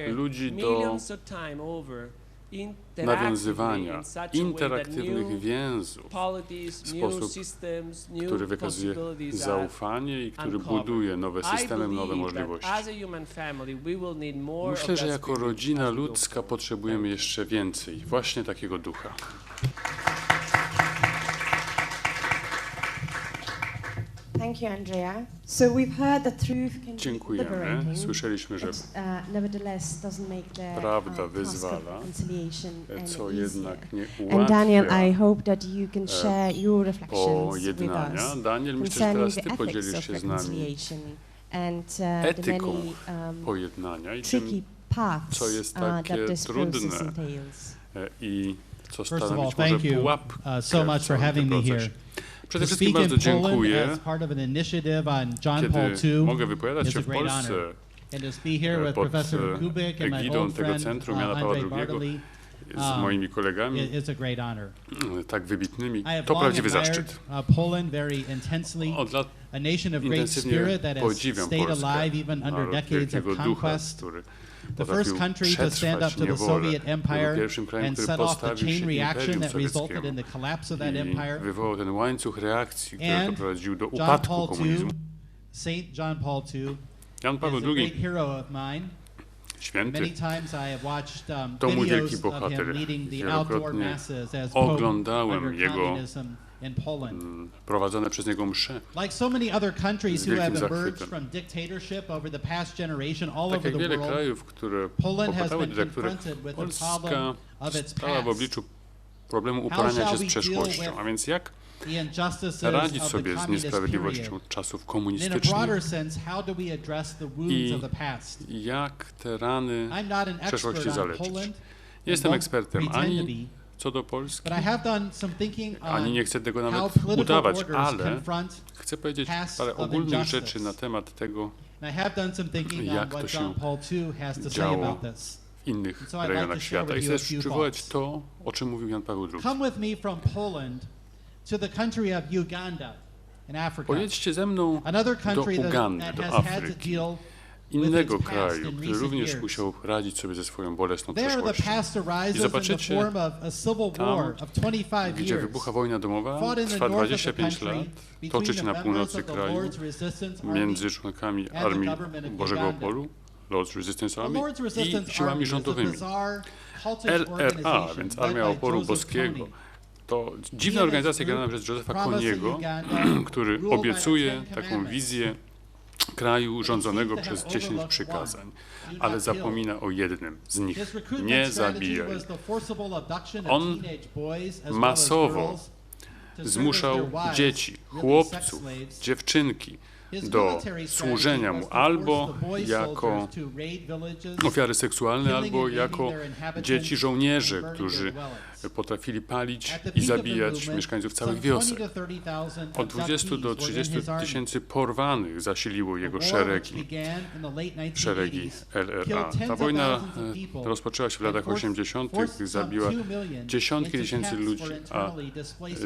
ludzi do nawiązywania interaktywnych więzów w sposób, który wykazuje zaufanie i który buduje nowe systemy, nowe możliwości. Myślę, że jako rodzina ludzka potrzebujemy jeszcze więcej właśnie takiego ducha. Thank you, Andrea. So we've heard that truth can be Dziękujemy. liberating, Słyszeliśmy, że nevertheless doesn't make the prawda wyzwala, co jednak nie And Daniel, I ułatwia hope that you can share your reflections with pojednania. us Daniel, myślę, że concerning teraz the Ty podzielisz ethics się of z nami reconciliation and the etyką many pojednania i tricky tym, paths co jest that takie this trudne process entails. i co First of all, stanowić thank może you pułapkę so much w for całym having tym me here. procesie. Przede To wszystkim speak in bardzo Poland dziękuję, as part of an initiative on John Paul kiedy II mogę wypowiadać is się a w great Polsce honor. And to speak here with pod Professor Kubik and my egidą old tego friend centrum Jana Pawła Andrzej II Bartoli z moimi kolegami is a great honor. tak wybitnymi. I have To long prawdziwy admired zaszczyt. Poland very intensely, Od lat a nation of great intensywnie spirit that has podziwiam stayed Polskę, alive even under naród decades of wielkiego ducha, conquest. który The first potrafił country to stand up przetrwać to the niewolę. Soviet Był Empire pierwszym krajem, and który set off the postawił chain się reaction Imperium that resulted Sowieckiemu in the collapse of that i empire. wywołał ten łańcuch reakcji, który And doprowadził do John upadku Paul komunizmu. II, Saint John Paul II, Jan Paweł is a great II, hero of mine. święty, Many times I have watched to mój wielki videos of bohater. him leading the outdoor Wielokrotnie masses as Pope oglądałem under jego communism in Poland. prowadzone przez niego msze. Like so many other countries Z who have wielkim emerged zachwytem. from dictatorship over the past generation all Tak over jak the wiele world, krajów, które Poland has popadały been do dyktaturek, confronted with the Polska problem of its stała w past. obliczu problemu How uporania shall się z we deal przeszłością. with A więc jak the injustices radzić of the sobie z communist niesprawiedliwością period? czasów And in a komunistycznych broader sense, how do we address the wounds i of the past? jak te rany I'm not an przeszłości expert on zaleczyć. Poland, Nie jestem and won't ekspertem pretend to ani be, co do Polski, but I have done some thinking ani on nie chcę tego how nawet political udawać, orders ale confront, chcę powiedzieć past parę of ogólnych injustice. rzeczy na temat tego, and I have done some thinking on jak to what się John Paul II has to say działo about this. innych rejonach świata. I chcę też przywołać to, o czym mówił Jan Paweł II. Come with me from Poland to the country of Uganda in Africa. Pojedźcie ze mną do Ugandy, do Afryki, innego kraju, który również musiał radzić sobie ze swoją bolesną przeszłością. I zobaczycie, tam, gdzie wybucha wojna domowa, trwa 25 lat, toczy się na północy kraju między członkami Armii Bożego Oporu, Lord's Resistance Army, i siłami rządowymi. LRA, więc Armia Oporu Boskiego, to dziwna organizacja generowana przez Josepha Koniego, który obiecuje taką wizję kraju rządzonego przez 10 przykazań, ale zapomina o jednym z nich: nie zabijaj. On masowo zmuszał dzieci, chłopców, dziewczynki do służenia mu albo jako ofiary seksualne, albo jako dzieci żołnierzy, którzy potrafili palić i zabijać mieszkańców całych wiosek. Od 20 do 30 tysięcy porwanych zasiliło jego szeregi LRA. Ta wojna rozpoczęła się w latach 80., zabiła dziesiątki tysięcy ludzi, a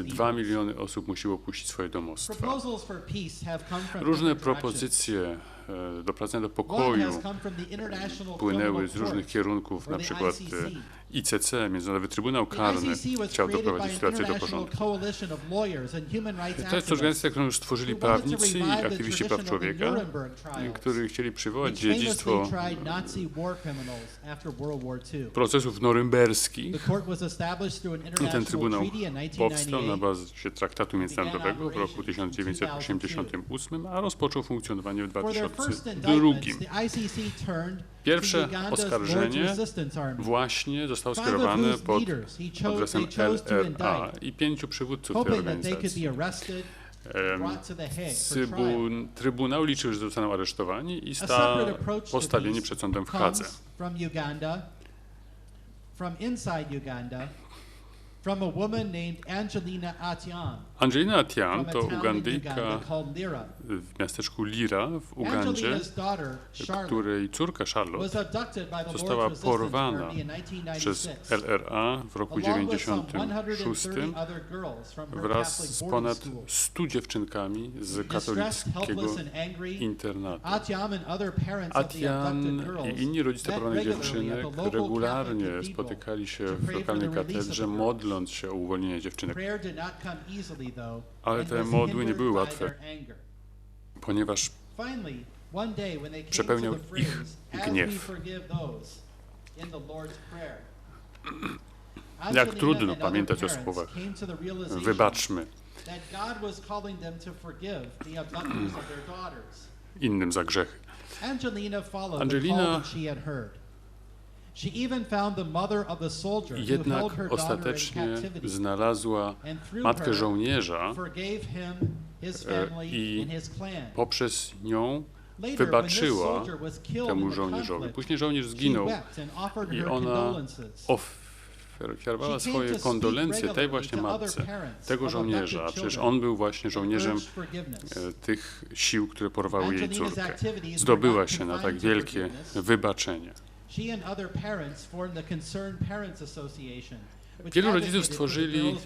2 miliony osób musiło opuścić swoje domostwa. Różne propozycje doprowadzenia do pokoju płynęły z różnych kierunków, na przykład ICC, Międzynarodowy Trybunał Karny, chciał doprowadzić sytuację do porządku. To jest organizacja, którą już stworzyli prawnicy i aktywiści praw człowieka, którzy chcieli przywołać dziedzictwo procesów norymberskich. Ten trybunał powstał na bazie traktatu międzynarodowego w roku 1988, a rozpoczął funkcjonowanie w 2002. Pierwsze oskarżenie właśnie zostało skierowane pod adresem LRA i 5 przywódców tej organizacji. Trybunał liczył, że zostaną aresztowani i postawieni przed sądem w Hadze. Angelina Atian to Ugandyjka w miasteczku Lira w Ugandzie, której córka Charlotte została porwana przez LRA w roku 1996 wraz z ponad 100 dziewczynkami z katolickiego internatu. Atian i inni rodzice porwanych dziewczynek regularnie spotykali się w lokalnej katedrze, modląc się o uwolnienie dziewczynek. Ale te modły nie były łatwe, ponieważ przepełniał ich gniew. Jak trudno pamiętać o słowach wybaczmy innym za grzechy. Angelina jednak ostatecznie znalazła matkę żołnierza i poprzez nią wybaczyła temu żołnierzowi. Później żołnierz zginął i ona ofiarowała swoje kondolencje tej właśnie matce, tego żołnierza, a przecież on był właśnie żołnierzem tych sił, które porwały jej córkę. Zdobyła się na tak wielkie wybaczenie. Wielu rodziców stworzyli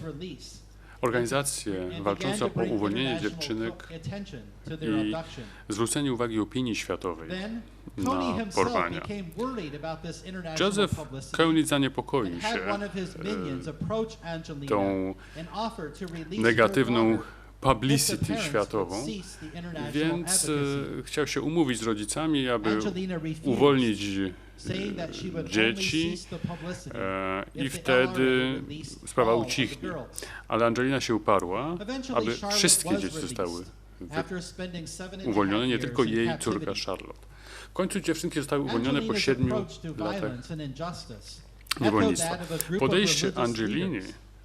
organizację walczącą o uwolnienie dziewczynek i zwrócenie uwagi opinii światowej na porwania. Joseph Kony zaniepokoił się tą negatywną publicity światową, więc chciał się umówić z rodzicami, aby uwolnić dzieci i wtedy sprawa ucichnie. Ale Angelina się uparła, aby wszystkie dzieci zostały uwolnione, nie tylko jej córka Charlotte. W końcu dziewczynki zostały uwolnione po 7 latach niewolnictwa. Podejście Angeliny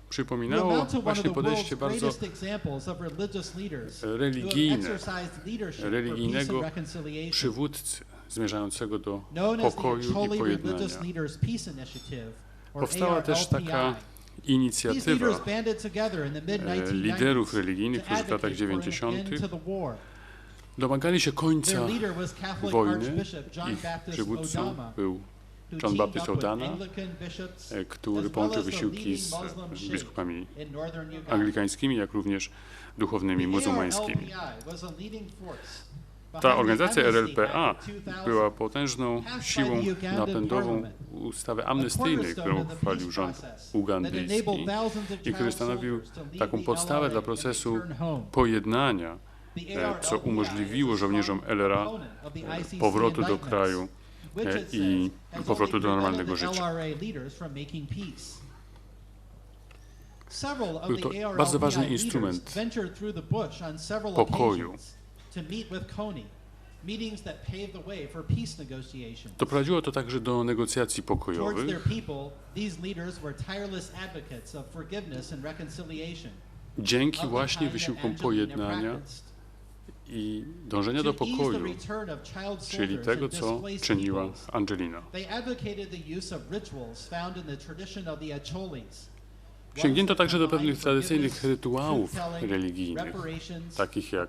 przypominało właśnie podejście bardzo religijnego przywódcy zmierzającego do pokoju i pojednania. Powstała też taka inicjatywa liderów religijnych, którzy w latach 90. domagali się końca wojny. Ich przywódcą był John Baptist O'Dana, który połączył wysiłki z biskupami anglikańskimi, jak również duchownymi muzułmańskimi. Ta organizacja RLPA była potężną siłą napędową ustawy amnestyjnej, którą uchwalił rząd ugandyjski i który stanowił taką podstawę dla procesu pojednania, co umożliwiło żołnierzom LRA powrotu do kraju i powrotu do normalnego życia. Był to bardzo ważny instrument pokoju. Doprowadziło to także do negocjacji pokojowych. Dzięki właśnie wysiłkom pojednania i dążenia do pokoju, czyli tego, co czyniła Angelina. Sięgnięto także do pewnych tradycyjnych rytuałów religijnych, takich jak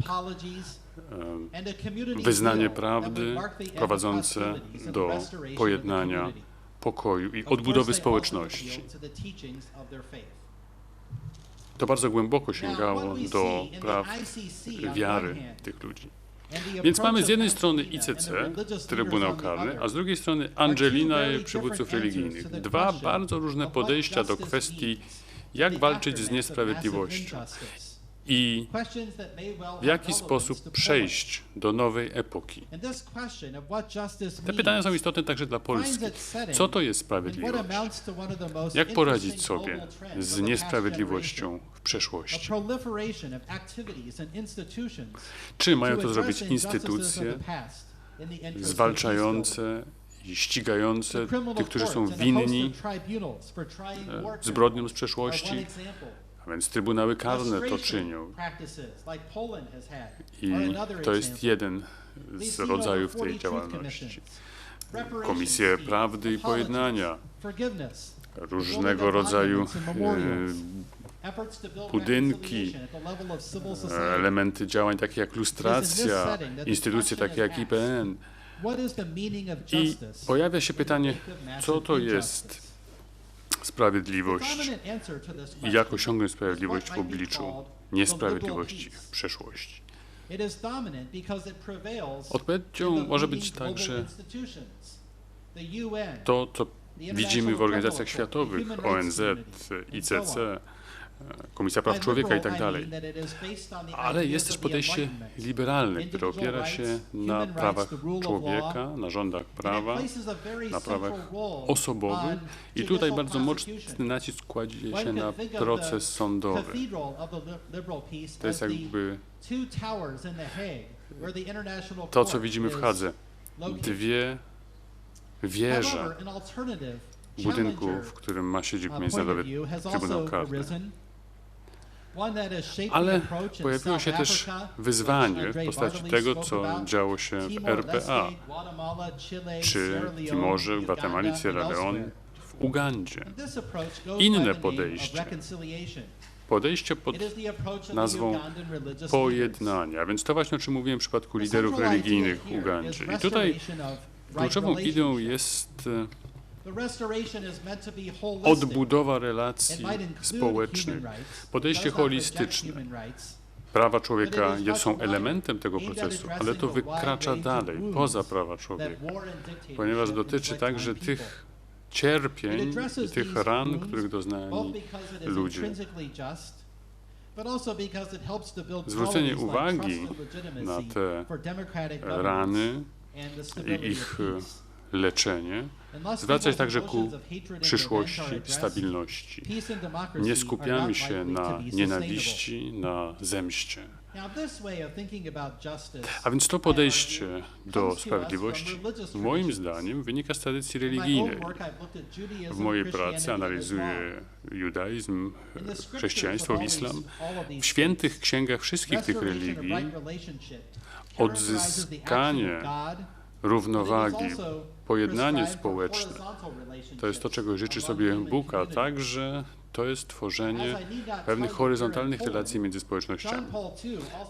wyznanie prawdy prowadzące do pojednania, pokoju i odbudowy społeczności. To bardzo głęboko sięgało do praw wiary tych ludzi. Więc mamy z jednej strony ICC, Trybunał Karny, a z drugiej strony Angelina i przywódców religijnych. Dwa bardzo różne podejścia do kwestii, jak walczyć z niesprawiedliwością i w jaki sposób przejść do nowej epoki. Te pytania są istotne także dla Polski. Co to jest sprawiedliwość? Jak poradzić sobie z niesprawiedliwością w przeszłości? Czy mają to zrobić instytucje zwalczające i ścigające tych, którzy są winni zbrodniom z przeszłości? A więc trybunały karne to czynią. I to jest jeden z rodzajów tej działalności. Komisje prawdy i pojednania, różnego rodzaju budynki, elementy działań takie jak lustracja, instytucje takie jak IPN. I pojawia się pytanie, co to jest sprawiedliwość i jak osiągnąć sprawiedliwość w obliczu niesprawiedliwości w przeszłości. Odpowiedzią może być także to, co widzimy w organizacjach światowych, ONZ, ICC, Komisja Praw Człowieka i tak dalej. Ale jest też podejście liberalne, które opiera się na prawach człowieka, na rządach prawa, na prawach osobowych i tutaj bardzo mocny nacisk kładzie się na proces sądowy. To jest jakby to, co widzimy w Hadze. Dwie wieże budynku, w którym ma siedzibę Międzynarodowy Trybunał Karny. Ale pojawiło się też wyzwanie w postaci tego, co działo się w RPA, czy Timorze, w Gwatemali, Sierra Leone, w Ugandzie. Inne podejście pod nazwą pojednania, więc to właśnie o czym mówiłem w przypadku liderów religijnych w Ugandzie. I tutaj kluczową ideą jest odbudowa relacji społecznych, podejście holistyczne. Prawa człowieka są elementem tego procesu, ale to wykracza dalej, poza prawa człowieka, ponieważ dotyczy także tych cierpień i tych ran, których doznali ludzie. Zwrócenie uwagi na te rany i ich leczenie zwraca się także ku przyszłości, stabilności. Nie skupiamy się na nienawiści, na zemście. A więc to podejście do sprawiedliwości, moim zdaniem, wynika z tradycji religijnej. W mojej pracy analizuję judaizm, chrześcijaństwo, islam. W świętych księgach wszystkich tych religii odzyskanie równowagi, pojednanie społeczne, to jest to, czego życzy sobie Bóg, a także to jest tworzenie pewnych horyzontalnych relacji między społecznościami.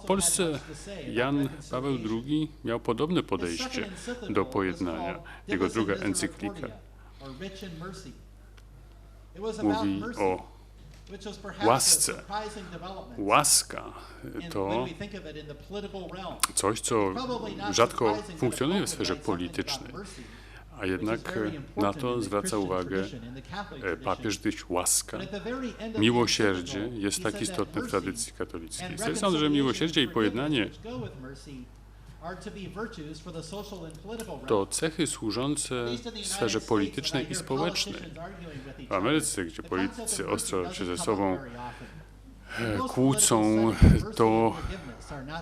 W Polsce Jan Paweł II miał podobne podejście do pojednania. Jego druga encyklika mówi o łasce. Łaska to coś, co rzadko funkcjonuje w sferze politycznej, a jednak na to zwraca uwagę papież, gdyż łaska, miłosierdzie jest tak istotne w tradycji katolickiej. Sądzę, że miłosierdzie i pojednanie to cechy służące sferze politycznej i społecznej. W Ameryce, gdzie politycy ostro się ze sobą kłócą, to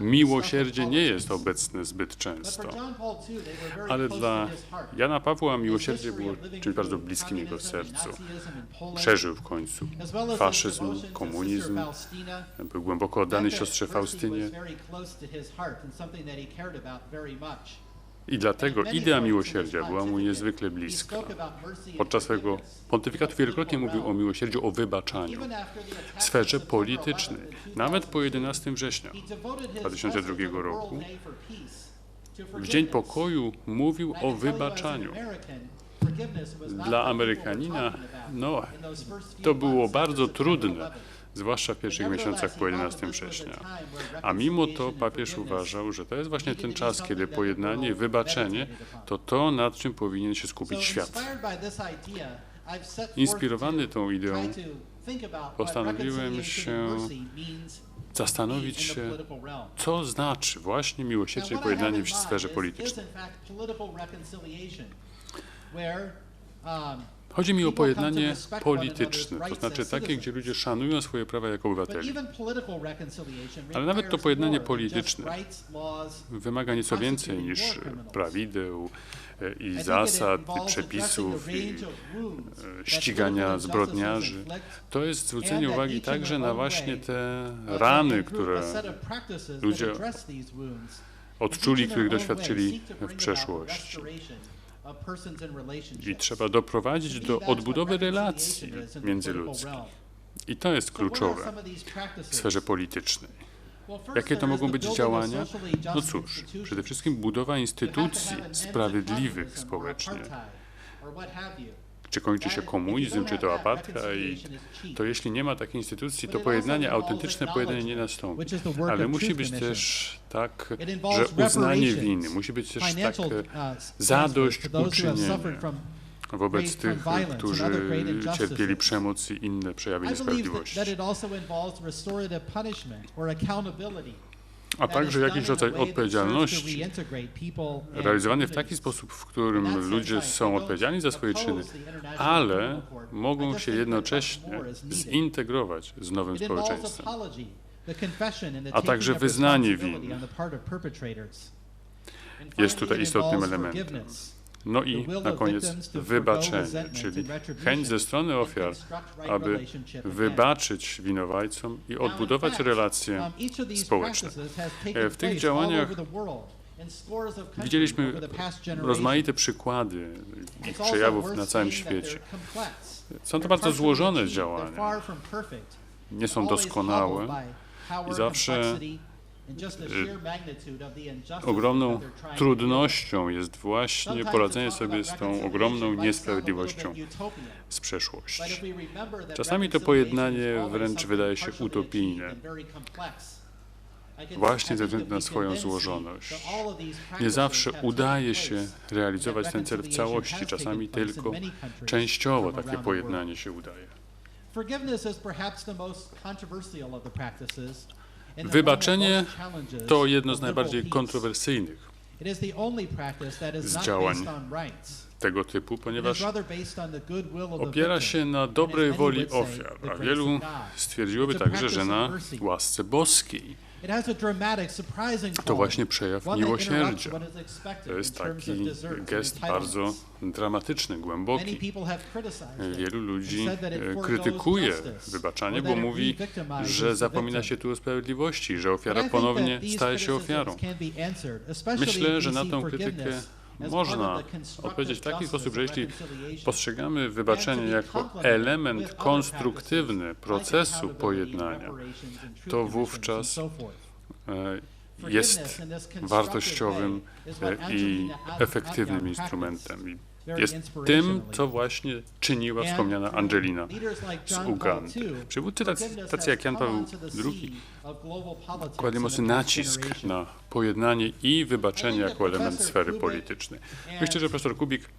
miłosierdzie nie jest obecne zbyt często. Ale dla Jana Pawła miłosierdzie było czymś bardzo bliskim jego sercu. Przeżył w końcu faszyzm, komunizm, był głęboko oddany siostrze Faustynie. I dlatego idea miłosierdzia była mu niezwykle bliska. Podczas swojego pontyfikatu wielokrotnie mówił o miłosierdziu, o wybaczaniu w sferze politycznej. Nawet po 11 września 2002 roku, w Dzień Pokoju, mówił o wybaczaniu. Dla Amerykanina to było bardzo trudne, zwłaszcza w pierwszych miesiącach po 11 września. A mimo to papież uważał, że to jest właśnie ten czas, kiedy pojednanie i wybaczenie to, nad czym powinien się skupić świat. Inspirowany tą ideą, postanowiłem się zastanowić, co znaczy właśnie miłosierdzie i pojednanie w sferze politycznej. Chodzi mi o pojednanie polityczne, to znaczy takie, gdzie ludzie szanują swoje prawa jako obywateli. Ale nawet to pojednanie polityczne wymaga nieco więcej niż prawideł i zasad, i przepisów, i ścigania zbrodniarzy. To jest zwrócenie uwagi także na właśnie te rany, które ludzie odczuli, których doświadczyli w przeszłości. I trzeba doprowadzić do odbudowy relacji międzyludzkich. I to jest kluczowe w sferze politycznej. Jakie to mogą być działania? No cóż, przede wszystkim budowa instytucji sprawiedliwych społecznie. Czy kończy się komunizm, czy to apartheid, to jeśli nie ma takiej instytucji, to pojednanie, autentyczne pojednanie nie nastąpi. Ale musi być też tak, że uznanie winy, musi być też tak zadośćuczynienie wobec tych, którzy cierpieli przemoc i inne przejawy niesprawiedliwości. A także jakiś rodzaj odpowiedzialności realizowany w taki sposób, w którym ludzie są odpowiedzialni za swoje czyny, ale mogą się jednocześnie zintegrować z nowym społeczeństwem. A także wyznanie win jest tutaj istotnym elementem. No i na koniec wybaczenie, czyli chęć ze strony ofiar, aby wybaczyć winowajcom i odbudować relacje społeczne. W tych działaniach widzieliśmy rozmaite przykłady ich przejawów na całym świecie. Są to bardzo złożone działania, nie są doskonałe i zawsze ogromną trudnością jest właśnie poradzenie sobie z tą ogromną niesprawiedliwością z przeszłości. Czasami to pojednanie wręcz wydaje się utopijne, właśnie ze względu na swoją złożoność. Nie zawsze udaje się realizować ten cel w całości, czasami tylko częściowo takie pojednanie się udaje. Wybaczenie to jedno z najbardziej kontrowersyjnych z działań tego typu, ponieważ opiera się na dobrej woli ofiar, a wielu stwierdziłoby także, że na łasce boskiej. To właśnie przejaw miłosierdzia. To jest taki gest bardzo dramatyczny, głęboki. Wielu ludzi krytykuje wybaczanie, bo mówi, że zapomina się tu o sprawiedliwości, że ofiara ponownie staje się ofiarą. Myślę, że na tą krytykę można odpowiedzieć w taki sposób, że jeśli postrzegamy wybaczenie jako element konstruktywny procesu pojednania, to wówczas jest wartościowym i efektywnym instrumentem. Jest tym, co właśnie czyniła wspomniana Angelina z Ugandy. Przywódcy tacy jak Jan Paweł II kładli mocny nacisk na pojednanie i wybaczenie jako element sfery politycznej. Myślę, że profesor Kubik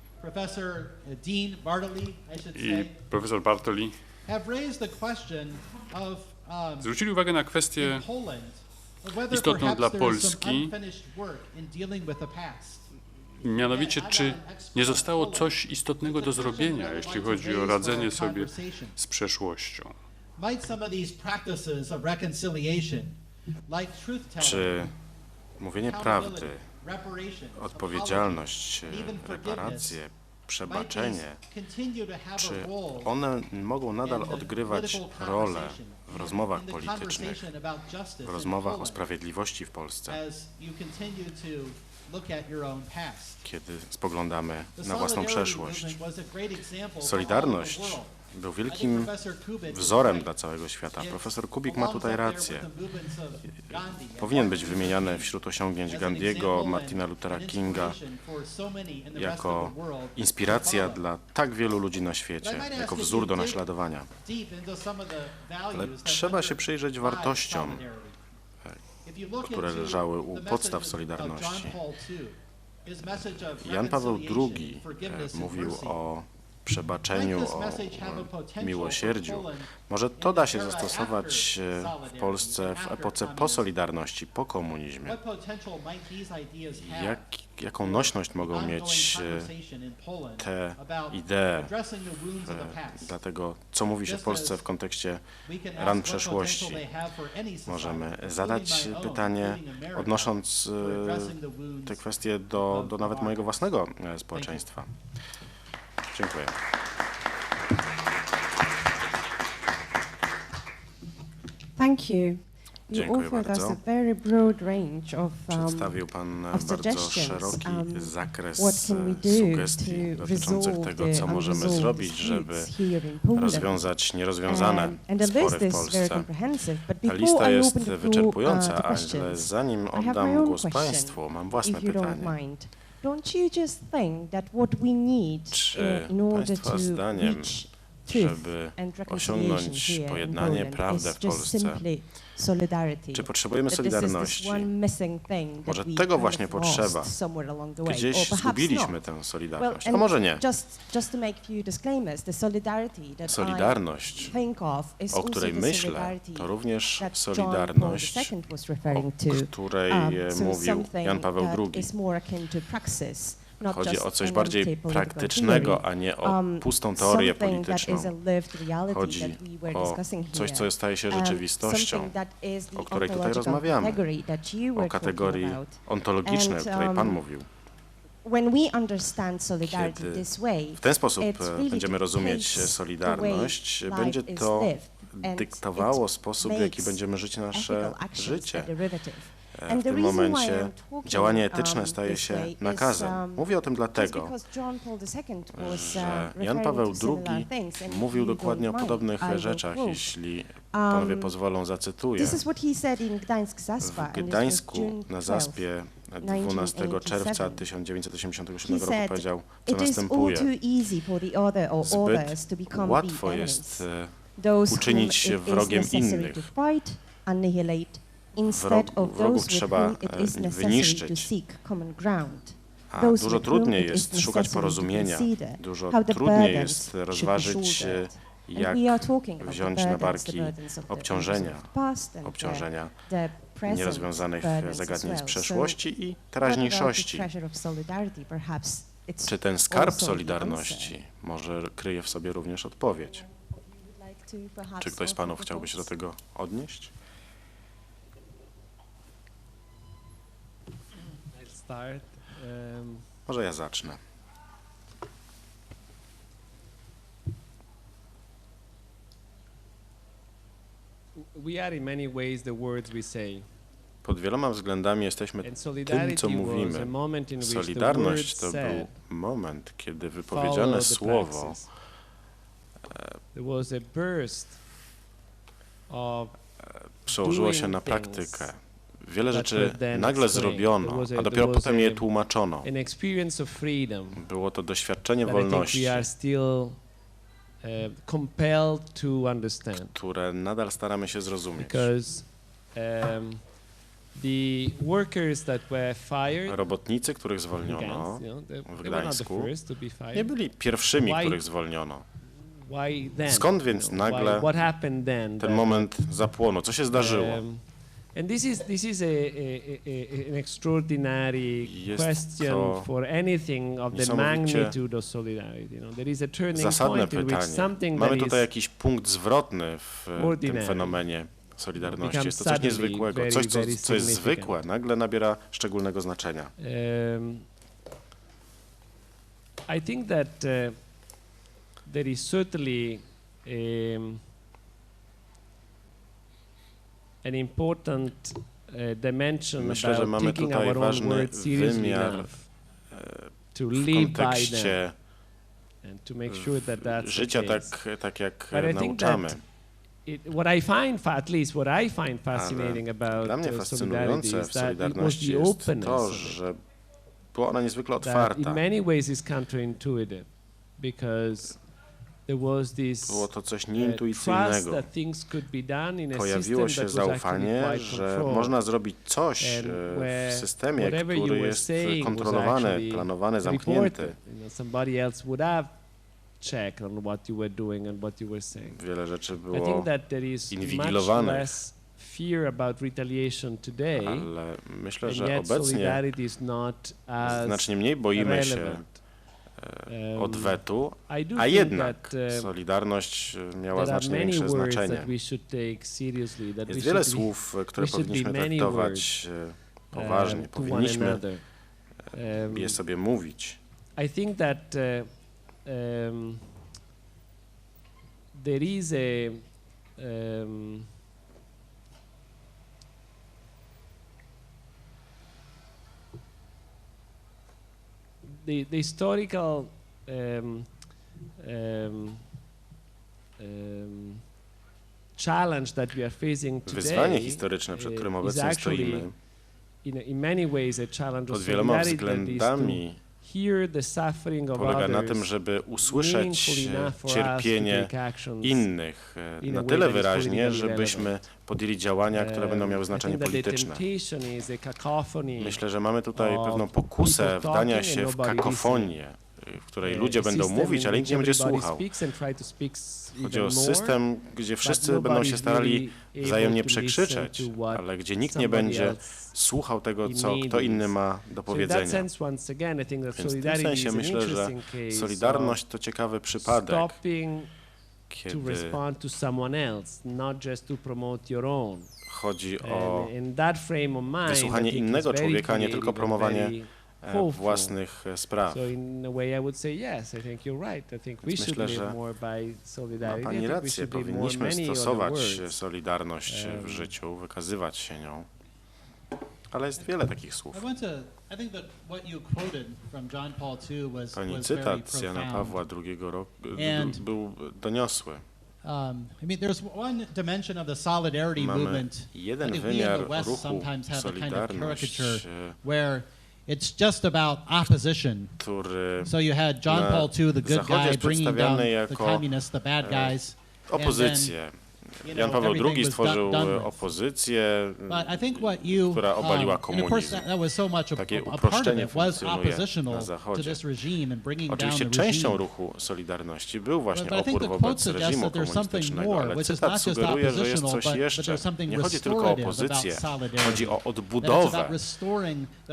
i profesor Bartoli zwrócili uwagę na kwestię istotną dla Polski, mianowicie, czy nie zostało coś istotnego do zrobienia, jeśli chodzi o radzenie sobie z przeszłością. Czy mówienie prawdy, odpowiedzialność, reparacje, przebaczenie, czy one mogą nadal odgrywać rolę w rozmowach politycznych, w rozmowach o sprawiedliwości w Polsce, kiedy spoglądamy na własną przeszłość? Solidarność był wielkim wzorem dla całego świata. Profesor Kubik ma tutaj rację. Powinien być wymieniany wśród osiągnięć Gandhiego, Martina Luthera Kinga jako inspiracja dla tak wielu ludzi na świecie, jako wzór do naśladowania. Ale trzeba się przyjrzeć wartościom, które leżały u podstaw Solidarności. Jan Paweł II mówił o przebaczeniu, o miłosierdziu. Może to da się zastosować w Polsce w epoce po Solidarności, po komunizmie. Jaką nośność mogą mieć te idee dla tego, co mówi się w Polsce w kontekście ran przeszłości? Możemy zadać pytanie, odnosząc te kwestie do nawet mojego własnego społeczeństwa. Dziękuję. Thank you. You Dziękuję offered us bardzo. a very broad range of Przedstawił Pan bardzo suggestions, szeroki zakres what can we do sugestii to dotyczących resolve tego, the co możemy unresolved zrobić, żeby disputes here in Poland. rozwiązać nierozwiązane And the spory list w is very Polsce. comprehensive, but Ta before lista I jest open the floor, wyczerpująca, to ale questions, zanim I have my oddam own głos question, Państwu, mam własne if you don't pytanie. mind. Don't you just think that what we need Czy in order Państwa to zdaniem, reach truth żeby and reconciliation osiągnąć here in pojednanie, Poland prawdę is w just Polsce, simply solidarity? czy potrzebujemy That this is this solidarności? one missing thing that Może we tego kind właśnie of potrzeba. lost somewhere along the way, or Gdzieś perhaps zgubiliśmy not. tę solidarność, a and może nie. just to make few disclaimers, the solidarity that Solidarność, I think of is o której also the myślę, solidarity to również that solidarność, John Paul II was referring to. o której So mówił something Jan Paweł that II. is more akin to praxis, not Chodzi just o coś an bardziej empty political praktycznego, theory. a nie o pustą teorię Something that polityczną. is a lived reality Chodzi that we were o discussing here. coś, co staje się rzeczywistością, Something that is the o której tutaj ontological rozmawiamy, category that you were o kategorii talking about. ontologicznej, o której Pan mówił. When we understand solidarity Kiedy this way, w ten sposób it really będziemy rozumieć dictates solidarność, the way będzie life is to lived, and dyktowało it sposób, w jaki makes będziemy żyć nasze ethical actions życie. a derivative. W And the tym reason why momencie I'm talking, działanie etyczne staje this się way is, nakazem. Mówię o tym just dlatego, because John Paul II was, że Jan referring Paweł to similar II things, and mówił if you dokładnie o don't mind, podobnych I will rzeczach. quote. Jeśli panowie pozwolą, zacytuję. This is what he said in Gdańsk Zaspa, W and this was Gdańsku June na 12th. Zaspie 12 czerwca 1987 He roku said, powiedział, co "It is all następuje. too easy for the other or Zbyt others to become łatwo the jest enemies. Those uczynić whom się it is wrogiem necessary innych. to fight, annihilate, instead of Wrogów those with trzeba whom it is necessary to wyniszczyć. seek common ground. A Those dużo with whom trudniej it jest is szukać necessary to porozumienia, consider dużo how the trudniej burdens jest should be rozważyć, shouldered. jak And we are talking about wziąć the na burdens, barki the burdens of the obciążenia, unresolved past and the present nierozwiązanych burdens zagadnień as z well. przeszłości i What about the teraźniejszości. treasure of solidarity? Perhaps it's Czy ten skarb also the solidarności może kryje w sobie również odpowiedź? answer. Czy ktoś z panów chciałby się do tego odnieść? I'll start. Może ja zacznę. We are in many ways the words we say. Pod wieloma względami jesteśmy And tym, solidarity co was a mówimy. moment in which the Solidarność words to said był moment, kiedy follow wypowiedziane the słowo praxis. There was a burst of przełożyło się doing na things praktykę. Wiele rzeczy nagle zrobiono, a dopiero potem je tłumaczono. Było to doświadczenie wolności, które nadal staramy się zrozumieć. Robotnicy, których zwolniono w Gdańsku, nie byli pierwszymi, których zwolniono. Skąd więc nagle ten moment zapłonął? Co się zdarzyło? And this is an extraordinary question for anything of the magnitude of solidarity. You know, there is a turning point in which something Mamy tutaj jakiś punkt zwrotny w tym fenomenie solidarności. Jest to coś niezwykłego, coś, co jest zwykłe, nagle nabiera szczególnego znaczenia. I think that there is certainly an important dimension Myślę, że mamy tutaj ważny wymiar w kontekście życia tak jak nauczamy. What I find fascinating about dla mnie fascynujące w solidarity Solidarności jest to, że była ona niezwykle otwarta. In many ways is counterintuitive because było to coś nieintuicyjnego. Pojawiło się zaufanie, że można zrobić coś w systemie, który jest kontrolowany, planowany, zamknięty. Wiele rzeczy było inwigilowanych. Ale myślę, że obecnie znacznie mniej boimy się odwetu, a jednak solidarność miała znacznie większe znaczenie. Jest wiele słów, które powinniśmy traktować poważnie, powinniśmy je sobie mówić. I think that there is the historical challenge that we are facing today. Wyzwanie historyczne, przed którym obecnie stoimy, in many ways a challenge pod wieloma względami polega na tym, żeby usłyszeć cierpienie innych na tyle wyraźnie, żebyśmy podjęli działania, które będą miały znaczenie polityczne. Myślę, że mamy tutaj pewną pokusę wdania się w kakofonię, w której ludzie będą mówić, ale nikt nie będzie słuchał. Chodzi o system, gdzie wszyscy będą się starali wzajemnie przekrzyczeć, ale gdzie nikt nie będzie słuchał tego, co kto inny ma do powiedzenia. Więc w tym sensie myślę, że solidarność to ciekawy przypadek, kiedy chodzi o wysłuchanie innego człowieka, a nie tylko promowanie własnych spraw. Myślę, że ma Pani rację, powinniśmy stosować solidarność w życiu, wykazywać się nią, ale jest wiele takich słów. Pani cytat z Jana Pawła II był doniosły. Mamy jeden wymiar ruchu Solidarność, it's just about opposition. So you had John Paul II, the good guy, bringing down the communists, the bad guys. Opozycję. Jan Paweł II stworzył opozycję, która obaliła komunizm. Takie uproszczenie funkcjonuje na Zachodzie. Oczywiście częścią ruchu Solidarności był właśnie opór wobec reżimu komunistycznego, ale cytat sugeruje, że jest coś jeszcze. Nie chodzi tylko o opozycję, chodzi o odbudowę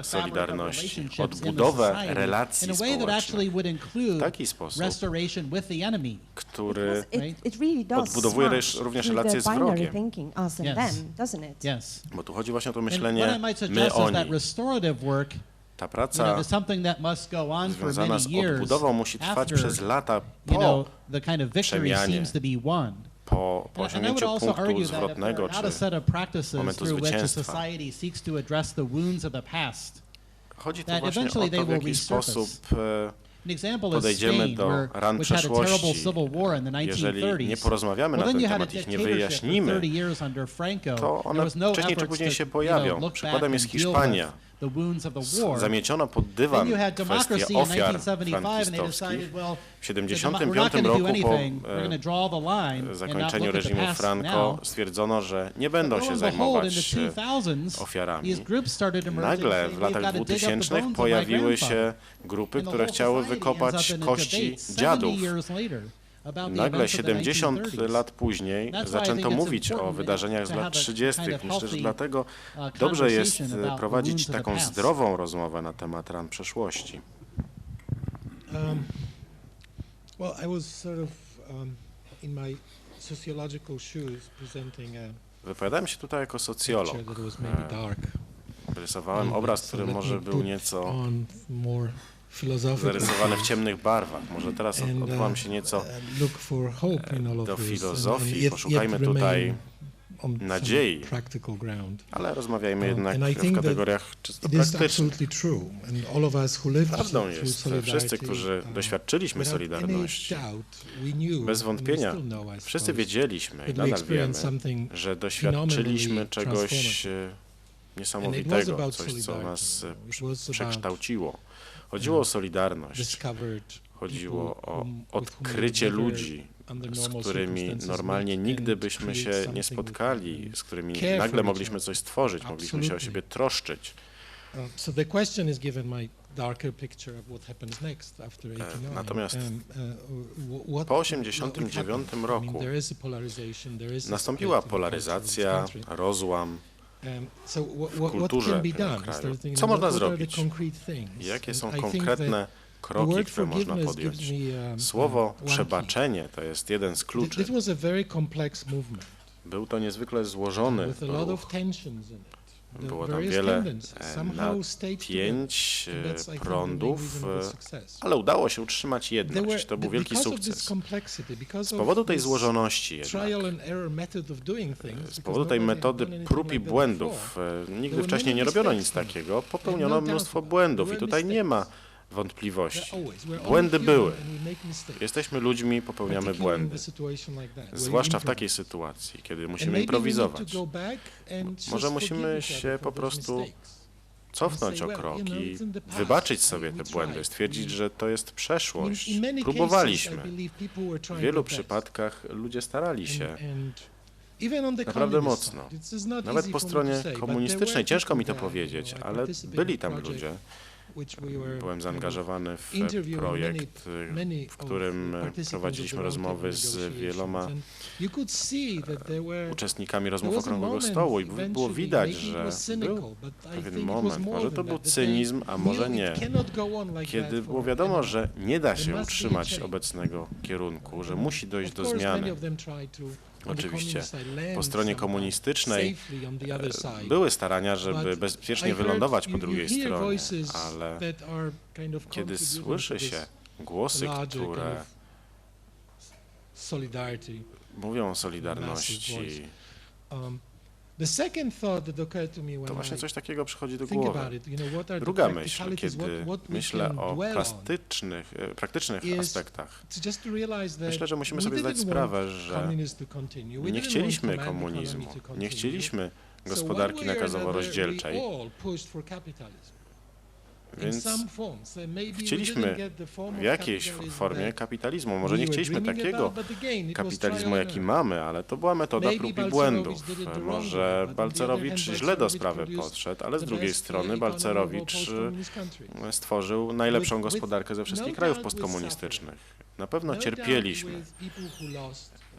Solidarności, odbudowę relacji społecznych w taki sposób, który odbudowuje również relacje z wrogiem. Bo tu chodzi właśnie o to myślenie my-oni. Ta praca związana z odbudową musi trwać przez lata po przemianie, po osiągnięciu punktu zwrotnego czy momentu zwycięstwa. Chodzi tu właśnie o to, w jaki sposób podejdziemy do ran przeszłości, jeżeli nie porozmawiamy na ten temat, ich nie wyjaśnimy, to one wcześniej czy później się pojawią. Przykładem jest Hiszpania. Zamieciona pod dywan kwestia ofiar frankistowskich. W 1975 roku po zakończeniu reżimu Franco stwierdzono, że nie będą się zajmować ofiarami. Nagle w latach 2000 pojawiły się grupy, które chciały wykopać kości dziadów. Nagle 70 lat później zaczęto mówić o wydarzeniach z lat 30. Myślę, że dlatego dobrze jest prowadzić taką zdrową rozmowę na temat ran przeszłości. Well, I was sort of in my sociological shoes presenting Wypowiadałem się tutaj jako socjolog. Rysowałem obraz, który może był nieco zarysowany w ciemnych barwach. Może teraz odwołam się nieco do filozofii. Poszukajmy tutaj nadziei, ale rozmawiajmy jednak w kategoriach czysto praktycznych. Prawdą jest, wszyscy, którzy doświadczyliśmy Solidarności, bez wątpienia wszyscy wiedzieliśmy i nadal wiemy, że doświadczyliśmy czegoś niesamowitego, coś, co nas przekształciło. Chodziło o solidarność, chodziło o odkrycie ludzi, z którymi normalnie nigdy byśmy się nie spotkali, z którymi nagle mogliśmy coś stworzyć, mogliśmy się o siebie troszczyć. Natomiast po 1989 roku nastąpiła polaryzacja, rozłam w kulturze kraju. Co można zrobić? Jakie są konkretne kroki, które można podjąć? Słowo przebaczenie to jest jeden z kluczy. Był to niezwykle złożony ruch. Było tam wiele napięć, prądów, ale udało się utrzymać jedność. To był wielki sukces. Z powodu tej złożoności jednak, z powodu tej metody prób i błędów, nigdy wcześniej nie robiono nic takiego, popełniono mnóstwo błędów i tutaj nie ma wątpliwości. Błędy były. Jesteśmy ludźmi, popełniamy błędy. Zwłaszcza w takiej sytuacji, kiedy musimy improwizować. Może musimy się po prostu cofnąć o krok i wybaczyć sobie te błędy, stwierdzić, że to jest przeszłość. Próbowaliśmy. W wielu przypadkach ludzie starali się naprawdę mocno. Nawet po stronie komunistycznej, ciężko mi to powiedzieć, ale byli tam ludzie. Byłem zaangażowany w projekt, w którym prowadziliśmy rozmowy z wieloma uczestnikami rozmów Okrągłego Stołu i było widać, że był pewien moment, może to był cynizm, a może nie, kiedy było wiadomo, że nie da się utrzymać obecnego kierunku, że musi dojść do zmiany. Oczywiście po stronie komunistycznej były starania, żeby bezpiecznie wylądować po drugiej stronie, ale kiedy słyszy się głosy, które mówią o solidarności, to właśnie coś takiego przychodzi do głowy. Druga myśl, kiedy myślę o praktycznych aspektach, myślę, że musimy sobie zdać sprawę, że nie chcieliśmy komunizmu, nie chcieliśmy gospodarki nakazowo-rozdzielczej, więc chcieliśmy w jakiejś formie kapitalizmu. Może nie chcieliśmy takiego kapitalizmu, jaki mamy, ale to była metoda prób i błędów. Może Balcerowicz źle do sprawy podszedł, ale z drugiej strony Balcerowicz stworzył najlepszą gospodarkę ze wszystkich krajów postkomunistycznych. Na pewno cierpieliśmy.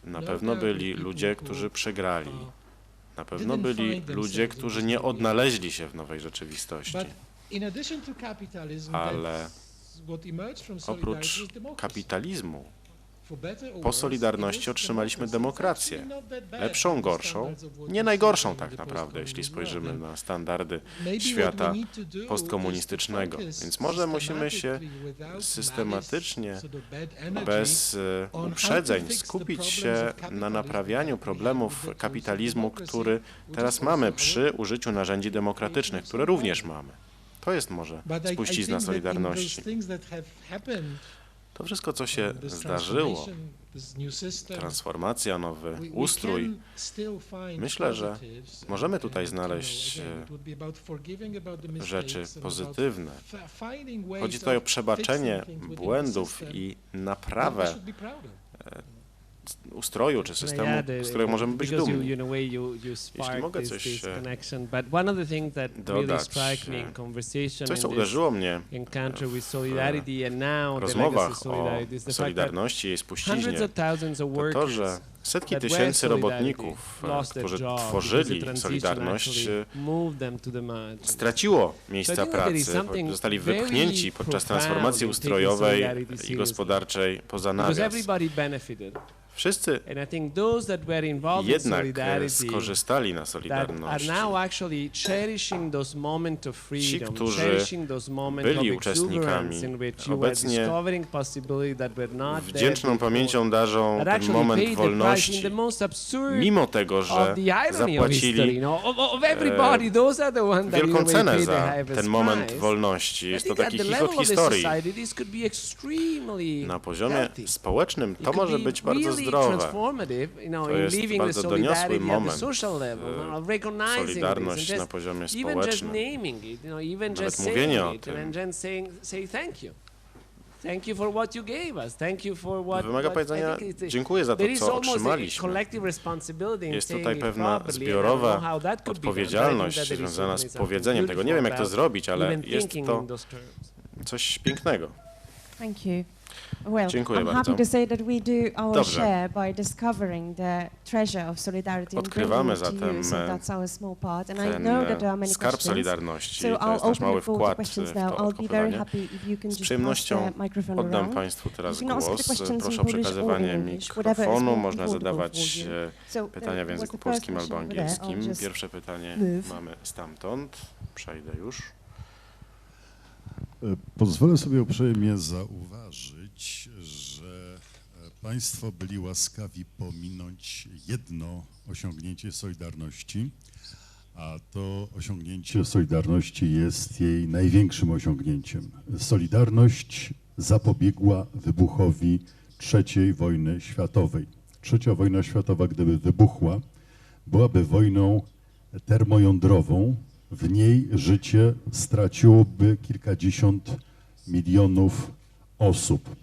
Na pewno byli ludzie, którzy przegrali. Na pewno byli ludzie, którzy nie odnaleźli się w nowej rzeczywistości. Ale oprócz kapitalizmu po Solidarności otrzymaliśmy demokrację. Lepszą, gorszą, nie najgorszą tak naprawdę, jeśli spojrzymy na standardy świata postkomunistycznego. Więc może musimy się systematycznie, bez uprzedzeń, skupić się na naprawianiu problemów kapitalizmu, który teraz mamy przy użyciu narzędzi demokratycznych, które również mamy. To jest może spuścizna Solidarności. To wszystko, co się zdarzyło, transformacja, nowy ustrój, myślę, że możemy tutaj znaleźć rzeczy pozytywne. Chodzi tutaj o przebaczenie błędów i naprawę ustroju czy systemu, z którego możemy być dumni. Jeśli mogę coś dodać, coś, co uderzyło mnie w rozmowach o Solidarności i jej spuściźnie, to, że setki tysięcy robotników, którzy tworzyli Solidarność, straciło miejsca pracy, zostali wypchnięci podczas transformacji ustrojowej i gospodarczej poza nawias. Wszyscy jednak skorzystali na Solidarności. Ci, którzy byli uczestnikami, obecnie wdzięczną pamięcią darzą ten moment wolności, mimo tego, że zapłacili wielką cenę za ten moment wolności. Jest to taki chichot historii. Na poziomie społecznym to może być bardzo zdrowe. To jest bardzo doniosły moment. Solidarność na poziomie społecznym. Nawet mówienie o tym wymaga powiedzenia dziękuję za to, co otrzymaliśmy. Jest tutaj pewna zbiorowa odpowiedzialność związana z powiedzeniem tego. Nie wiem, jak to zrobić, ale jest to coś pięknego. Well, Dziękuję I'm bardzo. happy to say that we do our share by discovering the treasure of solidarity and bringing it to you, so that's our small part. And I know that there are many skarb questions, Solidarności, so to I'll jest nasz open mały the floor to wkład questions w now. to I'll be very odkopywanie. happy if you can Z just pass przyjemnością the microphone oddam around. Państwu teraz You can ask the głos. questions Proszę in o Polish or przekazywanie in English, whatever is mikrofonu. more Można comfortable zadawać for you. So pytania w what's języku the polskim first albo question over there? angielskim. I'll Pierwsze pytanie move. mamy stamtąd. Przejdę już. Pozwolę sobie uprzejmie zauważyć, że Państwo byli łaskawi pominąć jedno osiągnięcie Solidarności, a to osiągnięcie Solidarności jest jej największym osiągnięciem. Solidarność zapobiegła wybuchowi III wojny światowej. Trzecia wojna światowa, gdyby wybuchła, byłaby wojną termojądrową. W niej życie straciłoby kilkadziesiąt milionów osób.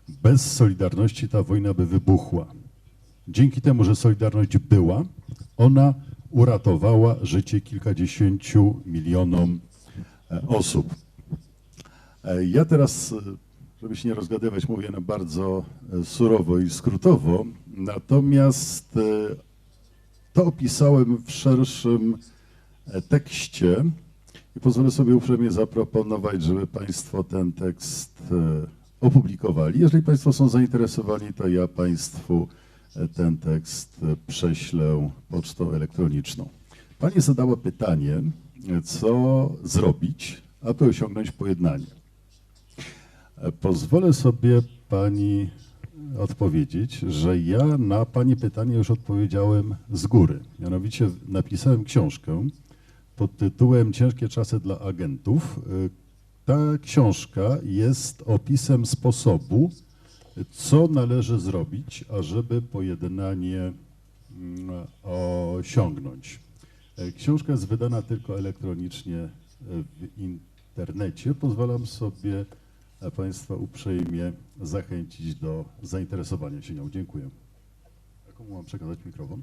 Bez Solidarności ta wojna by wybuchła. Dzięki temu, że Solidarność była, ona uratowała życie kilkadziesięciu milionom osób. Ja teraz, żeby się nie rozgadywać, mówię bardzo surowo i skrótowo, natomiast to opisałem w szerszym tekście i pozwolę sobie uprzejmie zaproponować, żeby Państwo ten tekst opublikowali. Jeżeli Państwo są zainteresowani, to ja Państwu ten tekst prześlę pocztą elektroniczną. Pani zadała pytanie, co zrobić, aby osiągnąć pojednanie. Pozwolę sobie Pani odpowiedzieć, że ja na Pani pytanie już odpowiedziałem z góry. Mianowicie napisałem książkę pod tytułem Ciężkie czasy dla agentów. Ta książka jest opisem sposobu, co należy zrobić, ażeby pojednanie osiągnąć. Książka jest wydana tylko elektronicznie w internecie. Pozwalam sobie Państwa uprzejmie zachęcić do zainteresowania się nią. Dziękuję. Komu mam przekazać mikrofon?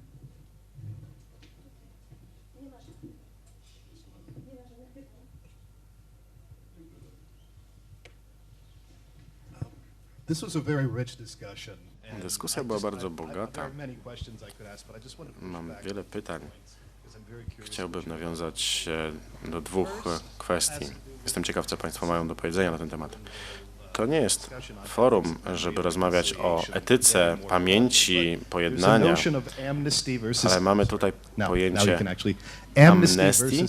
Dyskusja była bardzo bogata. Mam wiele pytań. Chciałbym nawiązać do dwóch kwestii. Jestem ciekaw, co Państwo mają do powiedzenia na ten temat. To nie jest forum, żeby rozmawiać o etyce, pamięci, pojednania, ale mamy tutaj pojęcie amnestii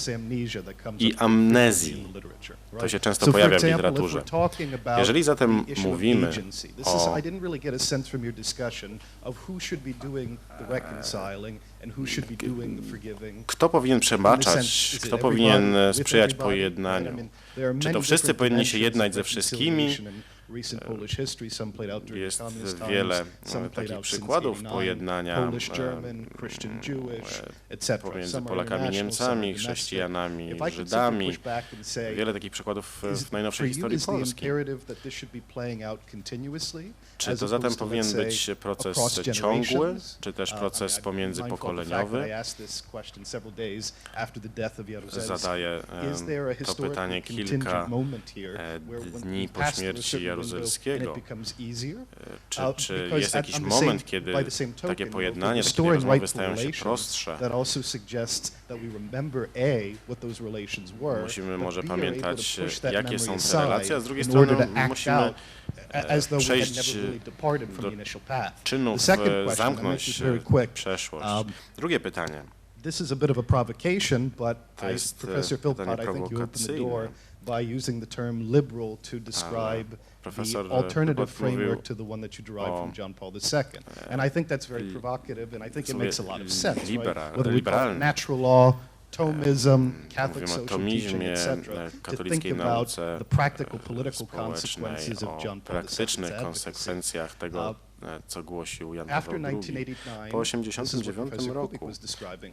i amnezji. To się często pojawia w literaturze. Jeżeli zatem mówimy o kto powinien przebaczać, kto powinien sprzyjać pojednaniu, czy to wszyscy powinni się jednać ze wszystkimi? Jest wiele takich przykładów pojednania pomiędzy Polakami i Niemcami, chrześcijanami, Żydami. Wiele takich przykładów w najnowszej historii Polski. Czy to zatem powinien być proces ciągły, czy też proces pomiędzypokoleniowy? Zadaję to pytanie kilka dni po śmierci Jaruzelskiego. Czy jest jakiś moment, kiedy takie pojednanie, takie rozmowy stają się prostsze? Musimy może pamiętać, jakie są te relacje, a z drugiej strony musimy przejść do czynów, zamknąć przeszłość. Drugie pytanie. To jest pytanie prowokacyjne. By using the term liberal to describe the alternative framework to the one that you derive from John Paul II. And I think that's very provocative, and I think it makes a lot of sense, right? Whether we call it natural law, Thomism, Catholic social teaching, etc., to think about the practical political consequences of John Paul II's advocacy. Co głosił Jan Paweł II. Po 1989 roku,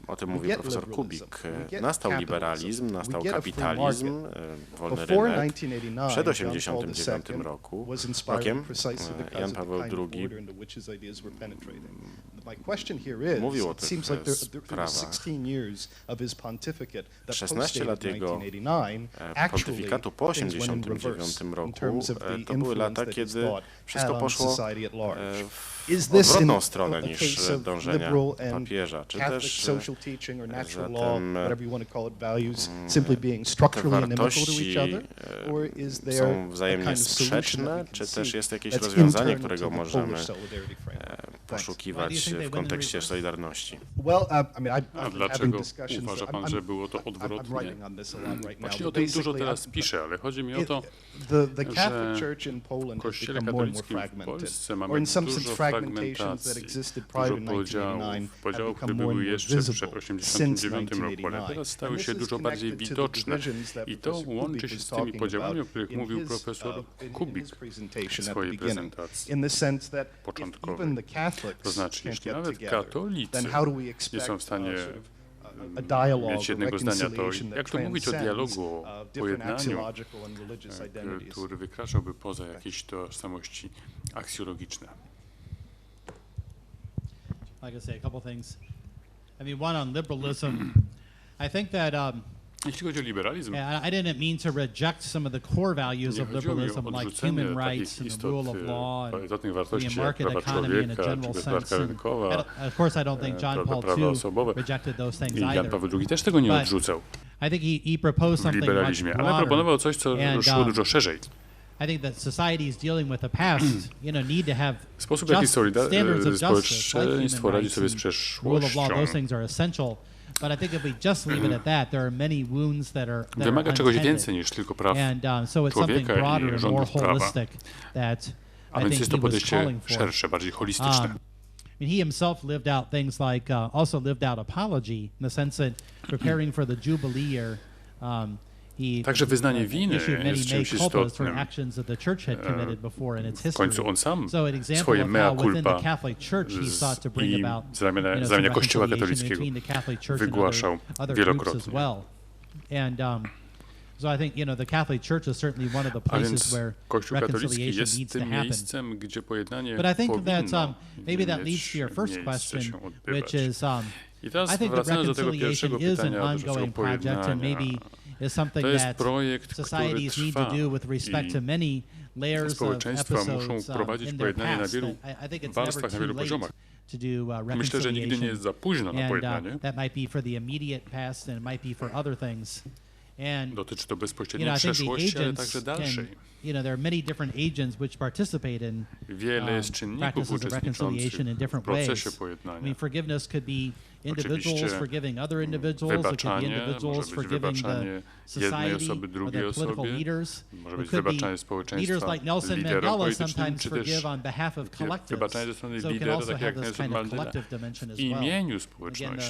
o tym mówił profesor Kubik, nastał liberalizm, nastał kapitalizm, wolny rynek. Przed 1989 rokiem Jan Paweł II mówił o tych sprawach. 16 lat jego pontyfikatu po 1989 roku to były lata, kiedy wszystko poszło w odwrotną stronę niż dążenia papieża, czy też zatem te wartości są wzajemnie sprzeczne, czy też jest jakieś rozwiązanie, którego możemy poszukiwać w kontekście solidarności? A dlaczego uważa pan, że było to odwrotnie? Właśnie o tym dużo teraz piszę, ale chodzi mi o to, że w Kościele katolickim w Polsce mamy dużo fragmentacji, dużo podziałów, które były jeszcze przed 1989 roku, ale teraz stały się dużo bardziej widoczne i to łączy się z tymi podziałami, o których mówił profesor Kubik w swojej prezentacji początkowej. To znaczy, jeśli nawet katolicy nie są w stanie mieć jednego zdania, to jak to mówić o dialogu, o pojednaniu, który wykraczałby poza jakieś tożsamości aksjologiczne? Like I say, a couple things. I mean, one on liberalism. I think that jeśli chodzi o liberalizm, I didn't mean to reject some of the core values of liberalism, like human rights and the rule of law and the market economy in a general sense. And of course, I don't think John Paul II rejected those things either. Jan Paweł II też tego nie odrzucał I think he proposed w something liberalizmie, much ale broader. proponował coś, co szło dużo szerzej. I think that societies dealing with the past, need to have sposób, w jaki standards of justice, like społeczeństwo radzi sobie z rule przeszłością, of law. Those things are essential. But I think if we just leave it at that, there are many wounds that are wymaga czegoś untended. więcej niż tylko praw And so it's something człowieka broader i and more rządów prawa. holistic that A I więc think jest to he was podejście calling for. szersze, bardziej holistyczne. I mean, he himself lived out things like also lived out apology in the sense that preparing for the Jubilee year. He Także wyznanie winy issued many jest czymś mea culpas for istotnym. actions that the church had committed before in its W history. końcu on sam So an example swoje of mea how within the culpa Catholic Church he sought to bring i about z ramienia some Kościoła reconciliation katolickiego between the Catholic Church and wygłaszał other groups as wielokrotnie. well. And so I think the Catholic Church is certainly one of the A places więc where Kościół katolicki reconciliation jest needs to tym happen. miejscem, gdzie pojednanie But I think powinno that maybe that leads mieć to your first miejsce question, się odbywać. which is I teraz I think that wracając do tego reconciliation pierwszego is an pytania dotyczącego ongoing project and pojednania, maybe is something to jest that projekt, który societies need to trwa do with respect to many layers of społeczeństwa muszą episodes prowadzić in their pojednanie na past. wielu I think it's warstwach, never na wielu too late poziomach. to do Myślę, że nigdy nie jest za późno na and pojednanie. that might be for the immediate past and it might be for other things. Dotyczy to bezpośredniej przeszłości, ale także dalszej. There are many different agents which participate in Wiele jest czynników practices of reconciliation in different procesie ways. pojednania. Forgiveness could be individuals forgiving other individuals, it could be individuals forgiving the society or their political leaders. It could be leaders like Nelson Mandela sometimes forgive on behalf of collectives. So it can also have this kind of collective dimension as well. Again,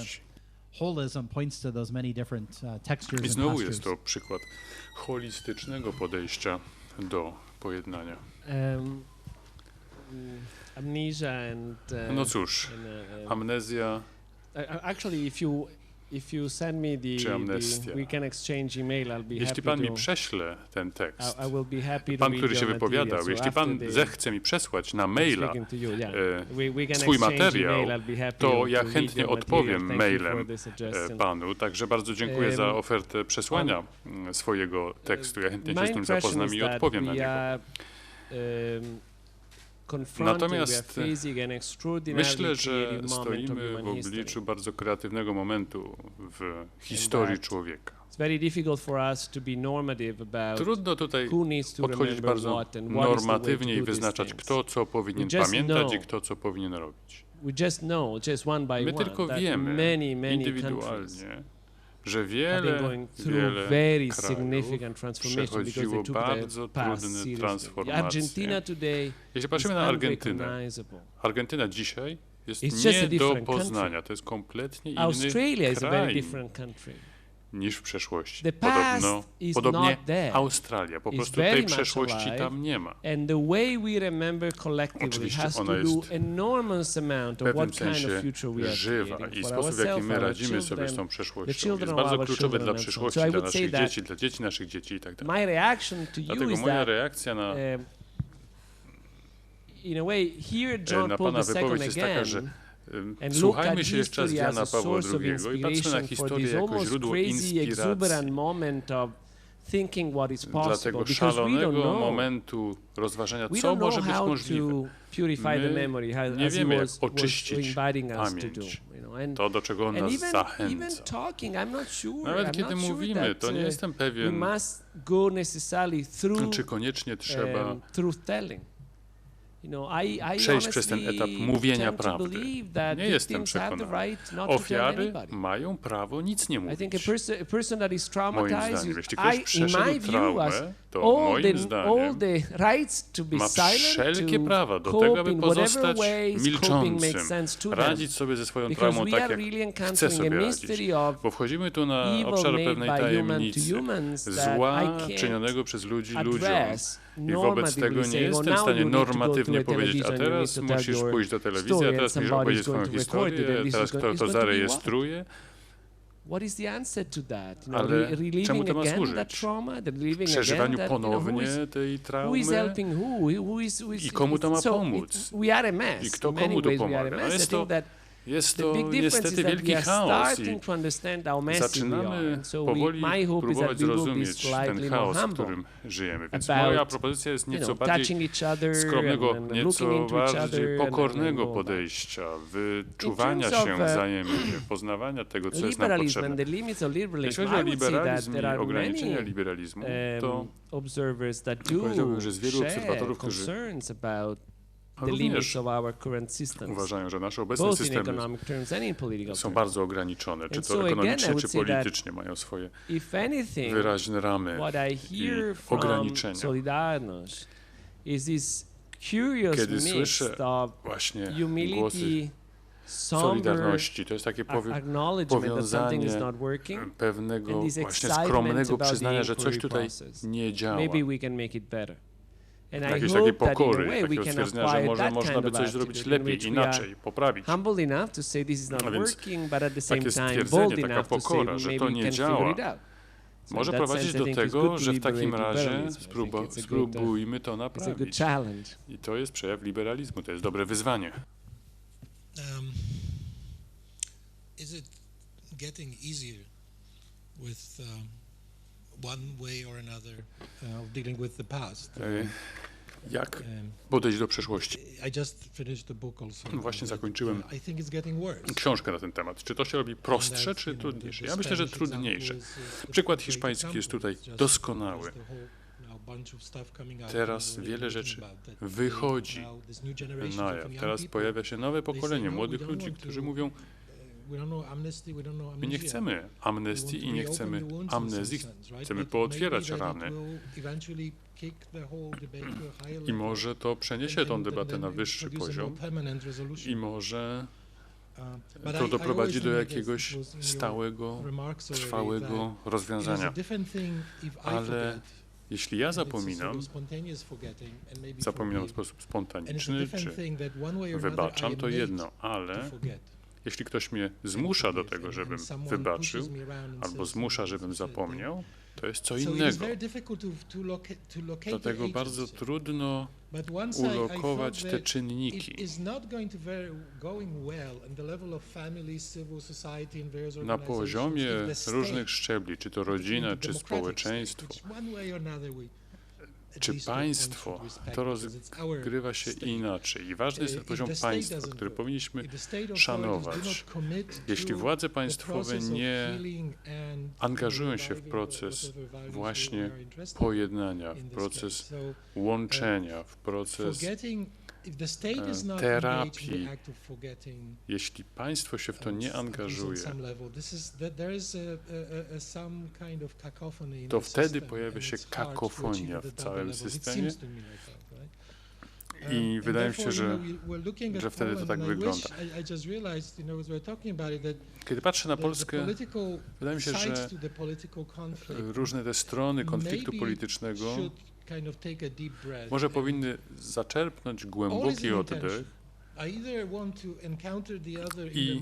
holism points to those many different textures I and znowu postures. jest to przykład holistycznego podejścia do pojednania. Amnesia and no cóż, amnezja. Actually, if you send me we can exchange email, I'll be jeśli pan mi prześle ten tekst, I will be happy pan, który się wypowiadał, jeśli pan zechce mi przesłać na maila swój materiał, to ja chętnie odpowiem mailem panu. Także bardzo dziękuję za ofertę przesłania swojego tekstu. Ja chętnie się z tym zapoznam i odpowiem na niego. Natomiast myślę, że stoimy w obliczu bardzo kreatywnego momentu w historii człowieka. Trudno tutaj podchodzić bardzo normatywnie i wyznaczać, kto co powinien pamiętać i kto co powinien robić. My tylko wiemy indywidualnie, że wiele krajów przechodziło bardzo trudne transformacje. Jeśli patrzymy na Argentynę, Argentyna dzisiaj jest nie do poznania. To jest kompletnie inny kraj niż w przeszłości. Podobnie Australia. Po prostu tej przeszłości tam nie ma. Oczywiście ona jest w pewnym sensie żywa i sposób, w jaki my radzimy sobie z tą przeszłością, jest bardzo kluczowy dla przyszłości, dla naszych dzieci, dla dzieci naszych dzieci i tak dalej. Dlatego moja reakcja na pana wypowiedź jest taka, że słuchajmy się jeszcze raz Jana Pawła II i patrzmy na historię jako źródło inspiracji dla tego szalonego momentu rozważania, co może być możliwe. My nie wiemy, jak oczyścić pamięć, to, do czego on nas zachęca. Nawet kiedy mówimy, to nie jestem pewien, czy koniecznie trzeba przejść przez ten etap mówienia prawdy. Nie jestem przekonany. Ofiary mają prawo nic nie mówić. Moim zdaniem, jeśli ktoś przeszedł traumę, to moim zdaniem ma wszelkie prawa do tego, aby pozostać milczącym, radzić sobie ze swoją traumą tak, jak chce sobie radzić. Bo wchodzimy tu na obszar pewnej tajemnicy, zła czynionego przez ludzi ludziom. I wobec tego nie jestem w stanie normatywnie powiedzieć, a teraz musisz pójść do telewizji, a teraz musisz opowiedzieć swoją historię, teraz kto to zarejestruje. Ale czemu to ma służyć? Przeżywaniu ponownie tej traumy? I komu to ma pomóc? I kto komu to pomaga? Jest to niestety wielki chaos i zaczynamy powoli próbować zrozumieć ten chaos, w którym żyjemy. Więc moja propozycja jest nieco bardziej skromnego, nieco bardziej pokornego podejścia, wyczuwania się wzajemnie, poznawania tego, co jest nam potrzebne. Jeśli chodzi o liberalizm i ograniczenia liberalizmu, to powiedziałbym, że jest wielu obserwatorów, którzy również uważają, że nasze obecne systemy są bardzo ograniczone, czy to ekonomicznie, czy politycznie, mają swoje wyraźne ramy i ograniczenia. Kiedy słyszę właśnie głosy Solidarności, to jest takie powiązanie pewnego właśnie skromnego przyznania, że coś tutaj nie działa. Jakiejś takiej pokory, takiego stwierdzenia, że może można by coś zrobić lepiej, inaczej, poprawić. A więc takie stwierdzenie, taka pokora, że to nie działa, może prowadzić do tego, że w takim razie spróbujmy to naprawić. I to jest przejaw liberalizmu, to jest dobre wyzwanie. Is it getting easier with one way or another of dealing with the past? Jak podejść do przeszłości? Właśnie zakończyłem książkę na ten temat. Czy to się robi prostsze, czy trudniejsze? Ja myślę, że trudniejsze. Przykład hiszpański jest tutaj doskonały. Teraz wiele rzeczy wychodzi na jaw. Teraz pojawia się nowe pokolenie młodych ludzi, którzy mówią, my nie chcemy amnestii i nie chcemy amnezji, chcemy pootwierać rany. I może to przeniesie tę debatę na wyższy poziom i może to doprowadzi do jakiegoś stałego, trwałego rozwiązania. Ale jeśli ja zapominam w sposób spontaniczny, czy wybaczam, to jedno, ale jeśli ktoś mnie zmusza do tego, żebym wybaczył, albo zmusza, żebym zapomniał, to jest co innego. Dlatego bardzo trudno ulokować te czynniki. Na poziomie różnych szczebli, czy to rodzina, czy społeczeństwo, czy państwo, to rozgrywa się inaczej. I ważny jest ten poziom państwa, który powinniśmy szanować. Jeśli władze państwowe nie angażują się w proces właśnie pojednania, w proces łączenia, w proces terapii, jeśli państwo się w to nie angażuje, to wtedy pojawia się kakofonia w całym systemie i wydaje mi się, że wtedy to tak wygląda. Kiedy patrzę na Polskę, wydaje mi się, że różne te strony konfliktu politycznego może powinny zaczerpnąć głęboki oddech i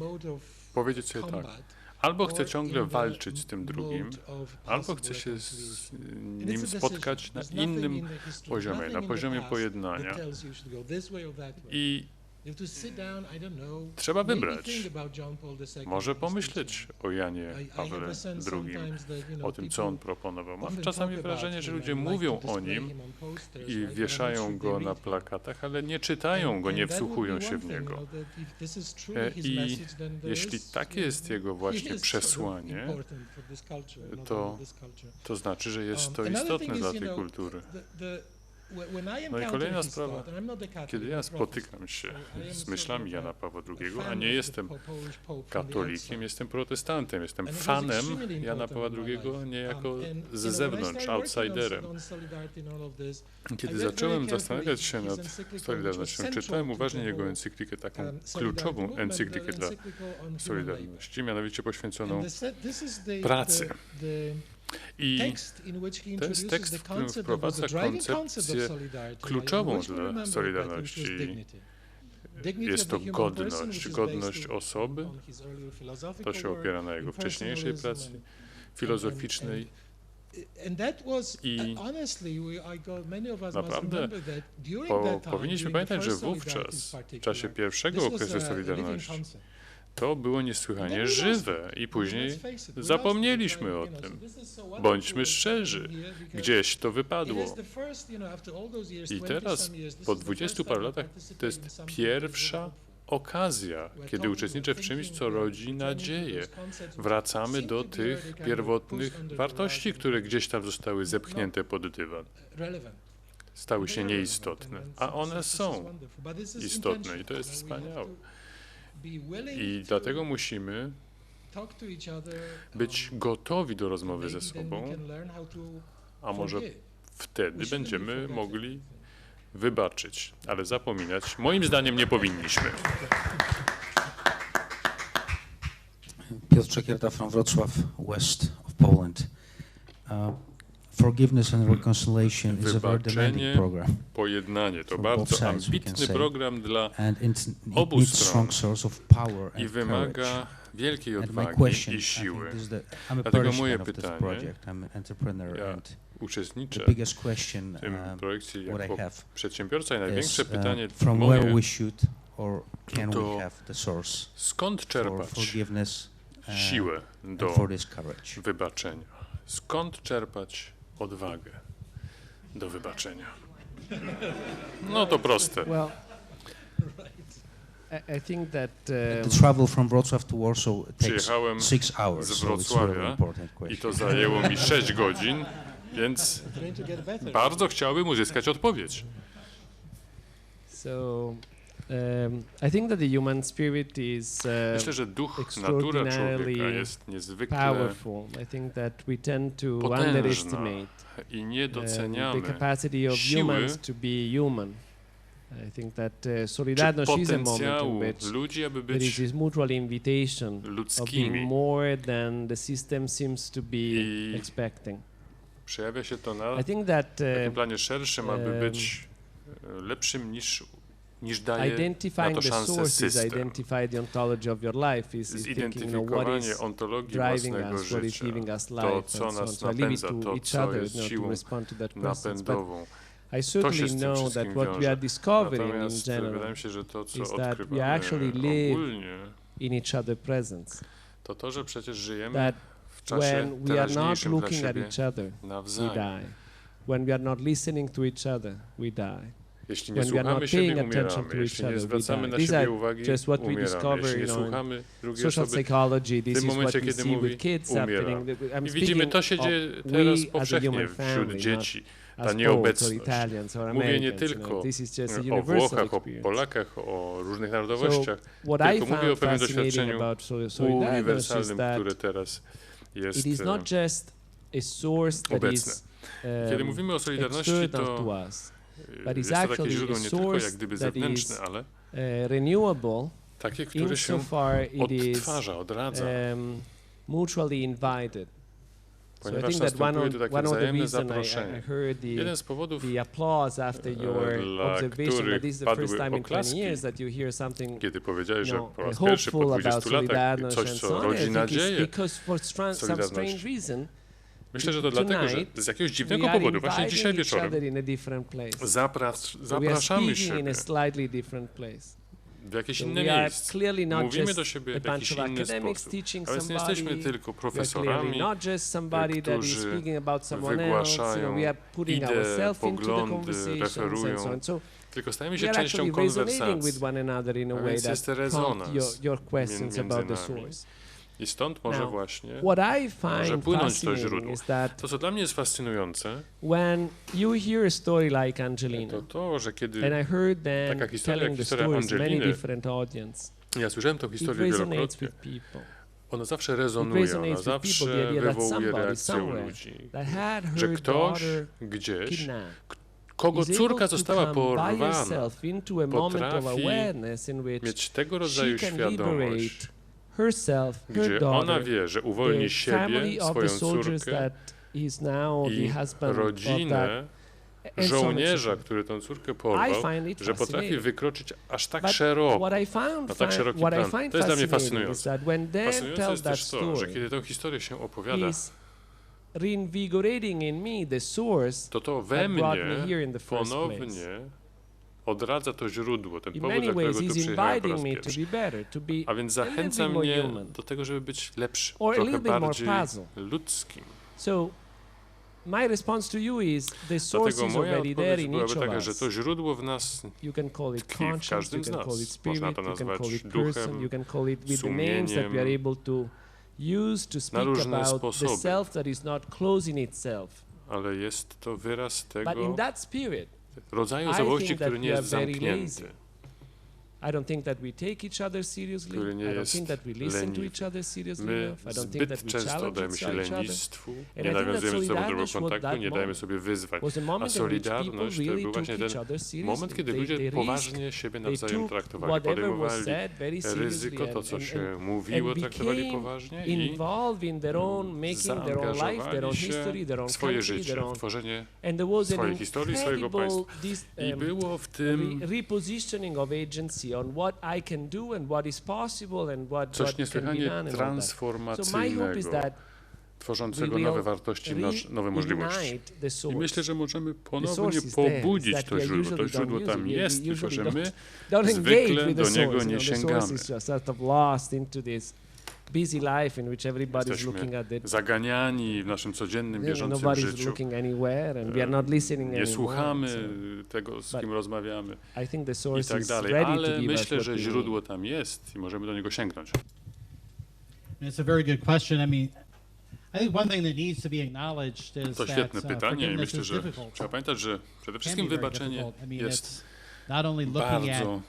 powiedzieć sobie tak, albo chcę ciągle walczyć z tym drugim, albo chcę się z nim spotkać na innym poziomie, na poziomie pojednania. I trzeba wybrać. Może pomyśleć o Janie Pawle II, o tym, co on proponował. Mam czasami wrażenie, że ludzie mówią o nim i wieszają go na plakatach, ale nie czytają go, nie wsłuchują się w niego. I jeśli takie jest jego właśnie przesłanie, to znaczy, że jest to istotne dla tej kultury. No i kolejna sprawa, kiedy ja spotykam się z myślami Jana Pawła II, a nie jestem katolikiem, jestem protestantem, jestem fanem Jana Pawła II niejako z zewnątrz, outsiderem. Kiedy zacząłem zastanawiać się nad Solidarnością, czytałem uważnie jego encyklikę, taką kluczową encyklikę dla Solidarności, mianowicie poświęconą pracy. I to jest tekst, w którym wprowadza koncepcję kluczową dla Solidarności. Jest to godność osoby. To się opiera na jego wcześniejszej pracy filozoficznej. I naprawdę powinniśmy pamiętać, że wówczas, w czasie pierwszego okresu Solidarności, to było niesłychanie żywe i później zapomnieliśmy o tym. Bądźmy szczerzy, gdzieś to wypadło. I teraz, po 20 paru latach, to jest pierwsza okazja, kiedy uczestniczę w czymś, co rodzi nadzieję. Wracamy do tych pierwotnych wartości, które gdzieś tam zostały zepchnięte pod dywan. Stały się nieistotne, a one są istotne i to jest wspaniałe. I dlatego musimy być gotowi do rozmowy ze sobą, a może wtedy będziemy mogli wybaczyć, ale zapominać moim zdaniem nie powinniśmy. Piotr Czekierta from Wrocław, west of Poland. Forgiveness and reconciliation is a very demanding program. Pojednanie to bardzo ambitny program dla obu stron i wymaga wielkiej odwagi i siły. Dlatego moje pytanie, ja uczestniczę w tym projekcie jako przedsiębiorca i największe pytanie moje to skąd czerpać siłę do wybaczenia? Skąd czerpać odwagę do wybaczenia? No to proste. Well, I think that the travel from Wrocław to Warsaw takes przyjechałem 6 hours. z Wrocławia i to zajęło mi 6 godzin, więc bardzo chciałbym uzyskać odpowiedź. So, I think that the human spirit is Myślę, że duch, natura człowieka jest niezwykle powerful. I think that we tend to potężna underestimate i nie doceniamy the capacity of siły humans to be human. I think that Solidarność is a moment in which ludzi, aby there is być this mutual invitation of ludzkimi. being more than the system seems to be expecting. Przejawia się to na I think that takim planie szerszym, aby być lepszym niż daje na to szansę system. Identify the ontology of your life is thinking, what is ontologii driving własnego us, what is życia, giving us life, to, and co so on. nas So I leave it napędza, to to, each co other jest to siłą respond to that question. napędową. I certainly know that what we are discovering in Natomiast general wydaje mi się, że to, co is that we odkrywamy actually live ogólnie, in each other's presence. to, że przecież żyjemy That w czasie when we are not teraźniejszym dla looking at siebie each other, we nawzajem. die. When we are not listening to each other, we die. Jeśli nie When we are słuchamy not siebie, paying attention umieramy. to each Jeśli nie other, we zwracamy die. na These siebie are uwagi, just what we umieramy. discover, Jeśli nie you know, słuchamy drugiej social osoby, psychology, w this tym is what momencie, we kiedy see mówi, with kids umiera. happening. I'm I widzimy, to się dzieje teraz powszechnie wśród dzieci. Ta nieobecność. Mówię nie tylko o Włochach, o Polakach, o różnych narodowościach, tylko mówię o pewnym doświadczeniu uniwersalnym, które teraz jest obecne. Kiedy mówimy o Solidarności, to jest to takie źródło nie tylko jak gdyby zewnętrzne, ale takie, które się odtwarza, odradza. Mutually invited. Ponieważ następuje to takie wzajemne zaproszenie. Jeden z powodów, dla których padły oklaski, kiedy powiedziałeś, że po raz pierwszy po 20 latach coś, co rodzi nadzieję, Solidarność. Myślę, że to dlatego, że z jakiegoś dziwnego powodu właśnie dzisiaj wieczorem zapraszamy siebie w jakieś inne miejsce. Mówimy do siebie w jakiś inny sposób. A więc nie jesteśmy tylko profesorami, którzy wygłaszają idee, poglądy, referują, tylko stajemy się częścią konwersacji. A więc jest rezonans między nami. I stąd może właśnie może płynąć to źródło. To, co dla mnie jest fascynujące, to to, że kiedy taka historia jak historia Angeliny, ja słyszałem tę historię wielokrotnie, ona zawsze rezonuje, ona zawsze wywołuje reakcję u ludzi, że ktoś gdzieś, kogo córka została porwana, potrafi mieć tego rodzaju świadomość, gdzie ona wie, że uwolni siebie, swoją córkę i rodzinę żołnierza, który tą córkę porwał, że potrafi wykroczyć aż tak szeroko, na tak szeroki plan. To jest dla mnie fascynujące. Fascynujące jest też to, że kiedy tę historię się opowiada, to we mnie ponownie odradza to źródło, ten powód, dla którego tu przyjechałem po raz pierwszy. A więc zachęca mnie do tego, żeby być lepszym, trochę bardziej ludzkim. Dlatego moja odpowiedź byłaby taka, że to źródło w nas tkwi, w każdym z nas. Można to nazwać duchem, sumieniem, na różne sposoby. Ale jest to wyraz tego rodzaju osobowości, który nie jest zamknięty, który nie jest leniwy. My zbyt często dajemy się lenistwu, nie nawiązujemy ze sobą dobrego kontaktu, nie dajemy sobie wyzwań. A Solidarność to był właśnie ten moment, kiedy ludzie poważnie siebie nawzajem traktowali, podejmowali ryzyko, to co się mówiło, traktowali poważnie i zaangażowali się w swoje życie, w tworzenie swojej historii, swojego państwa. I było w tym coś niesłychanie transformacyjnego, tworzącego nowe wartości, nowe możliwości. I myślę, że możemy ponownie pobudzić to źródło. To źródło tam jest, tylko że my zwykle do niego nie sięgamy. busy life in which everybody is looking Jesteśmy at it. zaganiani w naszym codziennym, bieżącym Nobody's życiu. looking anywhere and we are not listening Nie anymore. słuchamy tego, z kim rozmawiamy I think the i source tak is dalej, ready to ale give us myślę, what że we źródło tam jest i możemy do niego sięgnąć. It's a very good question. I mean, I think one thing that needs to be acknowledged is To that świetne pytanie i forgiveness myślę, is że difficult. trzeba pamiętać, że przede Can wszystkim be very wybaczenie difficult. I mean, jest it's not only looking at bardzo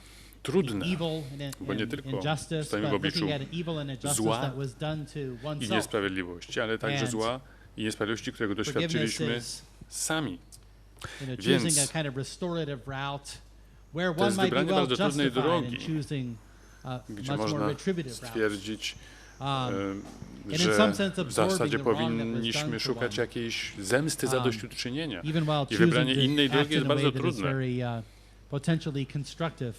trudne, evil bo nie tylko injustice, stoimy w but obliczu looking at evil and injustice zła that was done to i oneself. niesprawiedliwości, ale także And zła i niesprawiedliwości, którego doświadczyliśmy is, sami. choosing Więc a kind of restorative route where to one jest might be wybranie well bardzo trudnej justified drogi, in choosing a gdzie much more można retributive route. stwierdzić, And in że some sense w zasadzie absorbing the wrong that was powinniśmy done to szukać one. jakiejś zemsty, zadośćuczynienia. Even while I choosing wybranie to innej drogi act jest in a way bardzo that is trudne. very potentially constructive.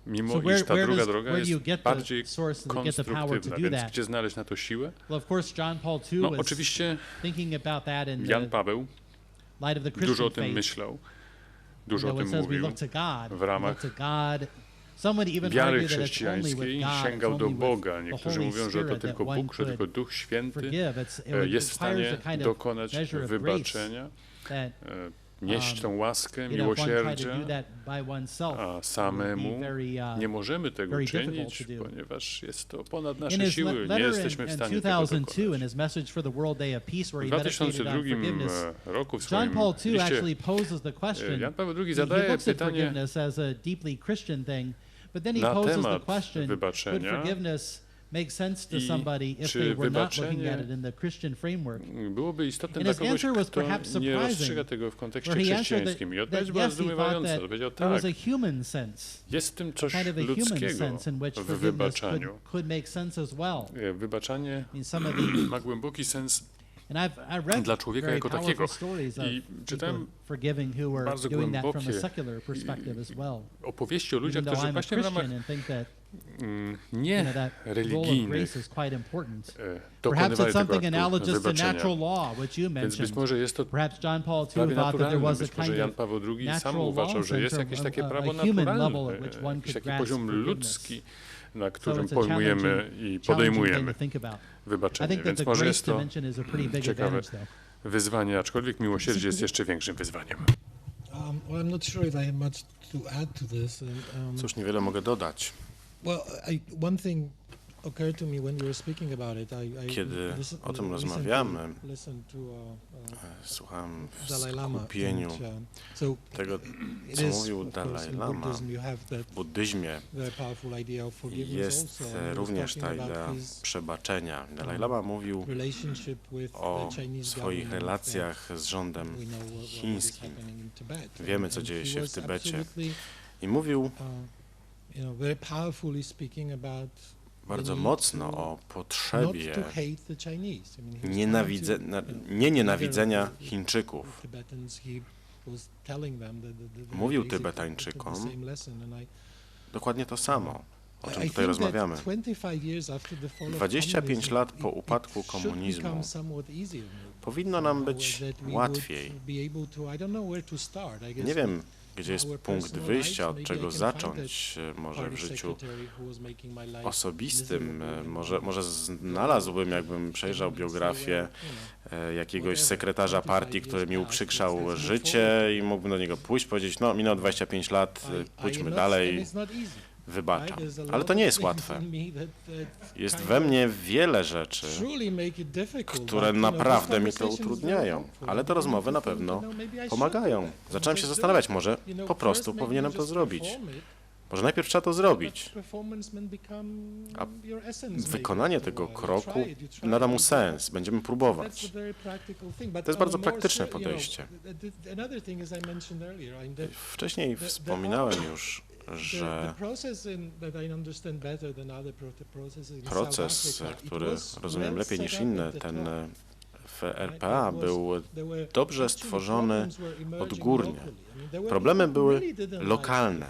Mimo So iż ta druga where droga do you jest get the bardziej source to get the power to konstruktywna, do więc that? gdzie znaleźć na to siłę? Well, of course, John Paul II No was oczywiście thinking about that in Jan the Paweł light of the dużo Christian o tym faith. myślał, dużo o It tym says we mówił look to God, w ramach look to God. Some would even wiary argue that it's only with chrześcijańskiej, God, sięgał it's do only with Boga. the Niektórzy Holy mówią, że to Spirit tylko that one Bóg, że tylko could Duch Święty forgive. jest w stanie dokonać measure of wybaczenia, that nieść tą łaskę, if one tried to miłosierdzia, do that by oneself, a it samemu would be very, nie możemy tego very czynić, difficult to do. ponieważ jest to ponad In nasze his siły, nie letter jesteśmy w in stanie tego 2002, in dokonać. his message for the World Day of Peace, where W he meditated on 2002 forgiveness, roku w John swoim Paul II liście actually poses the question. Jan Paweł II He zadaje looks at pytanie forgiveness as a deeply Christian thing, but then he na poses the temat question: Would wybaczenia forgiveness make sense to i somebody if czy they were not looking wybaczenie at it in the Christian framework? byłoby istotne And dla his kogoś, answer was kto perhaps nie rozstrzyga surprising, tego w kontekście where he answered chrześcijańskim. I that odpowiedź była yes, he thought zdumiewająca. that Powiedział there was tak, a human sense, jest w tym coś kind of a human ludzkiego sense in which w forgiveness wybaczaniu. could make sense as well. Wybaczanie I mean, some of the ma głęboki sens And I've read dla człowieka very jako powerful takiego. stories of I people czytałem forgiving who were bardzo doing that from a głębokie secular perspective as well. opowieści o ludziach, Even though którzy I'm a właśnie w ramach Christian and think that nie that role of religijnych grace is quite important. Perhaps dokonywali it's tego something aktu analogous to wybaczenia. natural law, which you Więc być mentioned. może jest to Perhaps John Paul II prawie thought that there naturalne. was a Być może kind Jan of Paweł II sam natural uważał, law że jest sense, jakieś takie prawo a human level naturalne, at which one jakiś could taki grasp poziom forgiveness. ludzki, na So którym it's a pojmujemy challenging i thing podejmujemy to think about. I wybaczenie. think that Więc the może grace jest to dimension is a pretty big ciekawe advantage, though. wyzwanie, aczkolwiek miłosierdzie jest jeszcze większym wyzwaniem. Well, I'm not sure if I have much to add to this. Cóż, niewiele mogę dodać. Well, one thing occurred to me when we were speaking about it. Kiedy o tym rozmawiamy, słucham w skupieniu tego, co mówił Dalaj Lama. W buddyzmie jest również ta idea przebaczenia. Dalaj Lama mówił o swoich relacjach z rządem chińskim. Wiemy, co dzieje się w Tybecie. I mówił bardzo mocno o potrzebie nienawidzenia Chińczyków. Mówił Tybetańczykom dokładnie to samo, o czym tutaj rozmawiamy. 25 lat po upadku komunizmu powinno nam być łatwiej. Nie wiem, gdzie jest punkt wyjścia, od czego zacząć, może w życiu osobistym, może znalazłbym, jakbym przejrzał biografię jakiegoś sekretarza partii, który mi uprzykrzał życie i mógłbym do niego pójść, powiedzieć, no minęło 25 lat, pójdźmy dalej, wybaczam. Ale to nie jest łatwe. Jest we mnie wiele rzeczy, które naprawdę mi to utrudniają, ale te rozmowy na pewno pomagają. Zacząłem się zastanawiać, może po prostu powinienem to zrobić. Może najpierw trzeba to zrobić, a wykonanie tego kroku nada mu sens. Będziemy próbować. To jest bardzo praktyczne podejście. Wcześniej wspominałem już, że proces, który rozumiem lepiej niż inne, ten w RPA był dobrze stworzony odgórnie. Problemy były lokalne.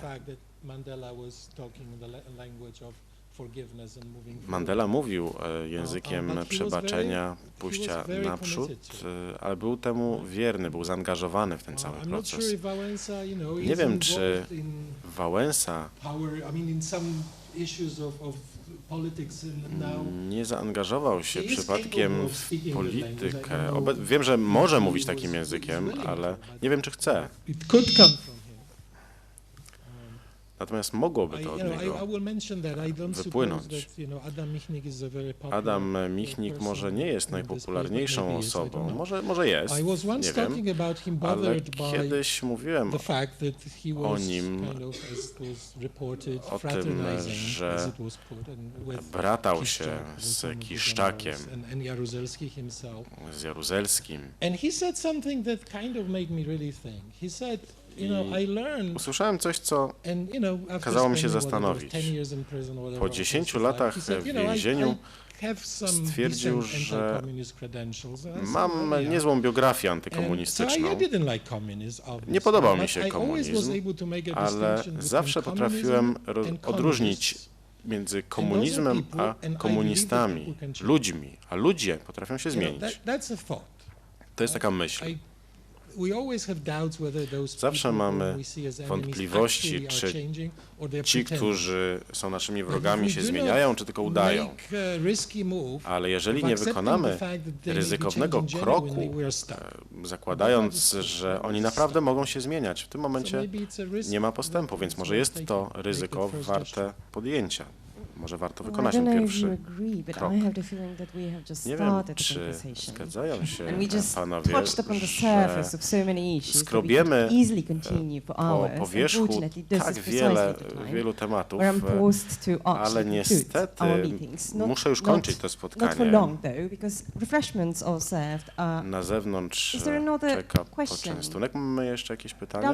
Mandela mówił językiem przebaczenia, pójścia naprzód, ale był temu wierny, był zaangażowany w ten cały proces. Nie wiem, czy Wałęsa nie zaangażował się przypadkiem w politykę. Wiem, że może mówić takim językiem, ale nie wiem, czy chce. Natomiast mogłoby to od niego wypłynąć. Adam Michnik może nie jest najpopularniejszą osobą, może jest, nie wiem, ale kiedyś mówiłem o nim, o tym, że bratał się z Kiszczakiem, z Jaruzelskim. I usłyszałem coś, co kazało mi się zastanowić. Po 10 latach w więzieniu stwierdził, że mam niezłą biografię antykomunistyczną. Nie podobał mi się komunizm, ale zawsze potrafiłem odróżnić między komunizmem a komunistami, ludźmi, a ludzie potrafią się zmienić. To jest taka myśl. Zawsze mamy wątpliwości, czy ci, którzy są naszymi wrogami, się zmieniają, czy tylko udają. Ale jeżeli nie wykonamy ryzykownego kroku, zakładając, że oni naprawdę mogą się zmieniać, w tym momencie nie ma postępu, więc może jest to ryzyko warte podjęcia. Może warto wykonać ten pierwszy krok. Nie wiem, czy zgadzają się panowie, że skrobiemy po powierzchu tak wielu tematów, ale niestety muszę już kończyć to spotkanie. Na zewnątrz czeka poczęstunek. Mamy jeszcze jakieś pytania?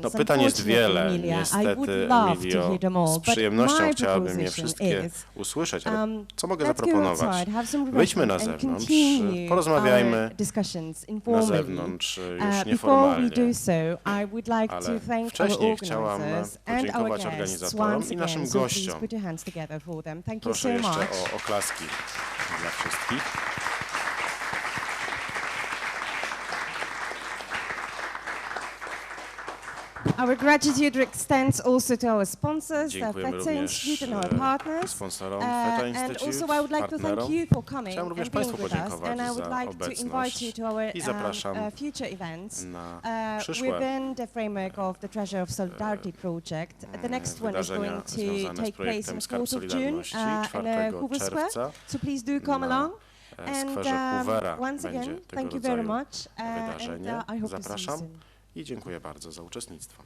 No, pytań jest wiele. Niestety, Emilio, z przyjemnością chciałabym je wszystkie usłyszeć, ale co mogę zaproponować? Wyjdźmy na zewnątrz, porozmawiajmy na zewnątrz już nieformalnie, ale wcześniej chciałam podziękować organizatorom i naszym gościom. Proszę jeszcze o oklaski dla wszystkich. Our gratitude extends also to our sponsors, Feta Institute and our partners. Sponsorom And also I would like to thank you for coming and being with us. And I would like to invite you to our future events within the framework of the Treasure of Solidarity project. The next one is going to take place on the 4th of June in Hoover Square. So please do come along. And once again, thank you very much. And I hope to see you soon. I dziękuję bardzo za uczestnictwo.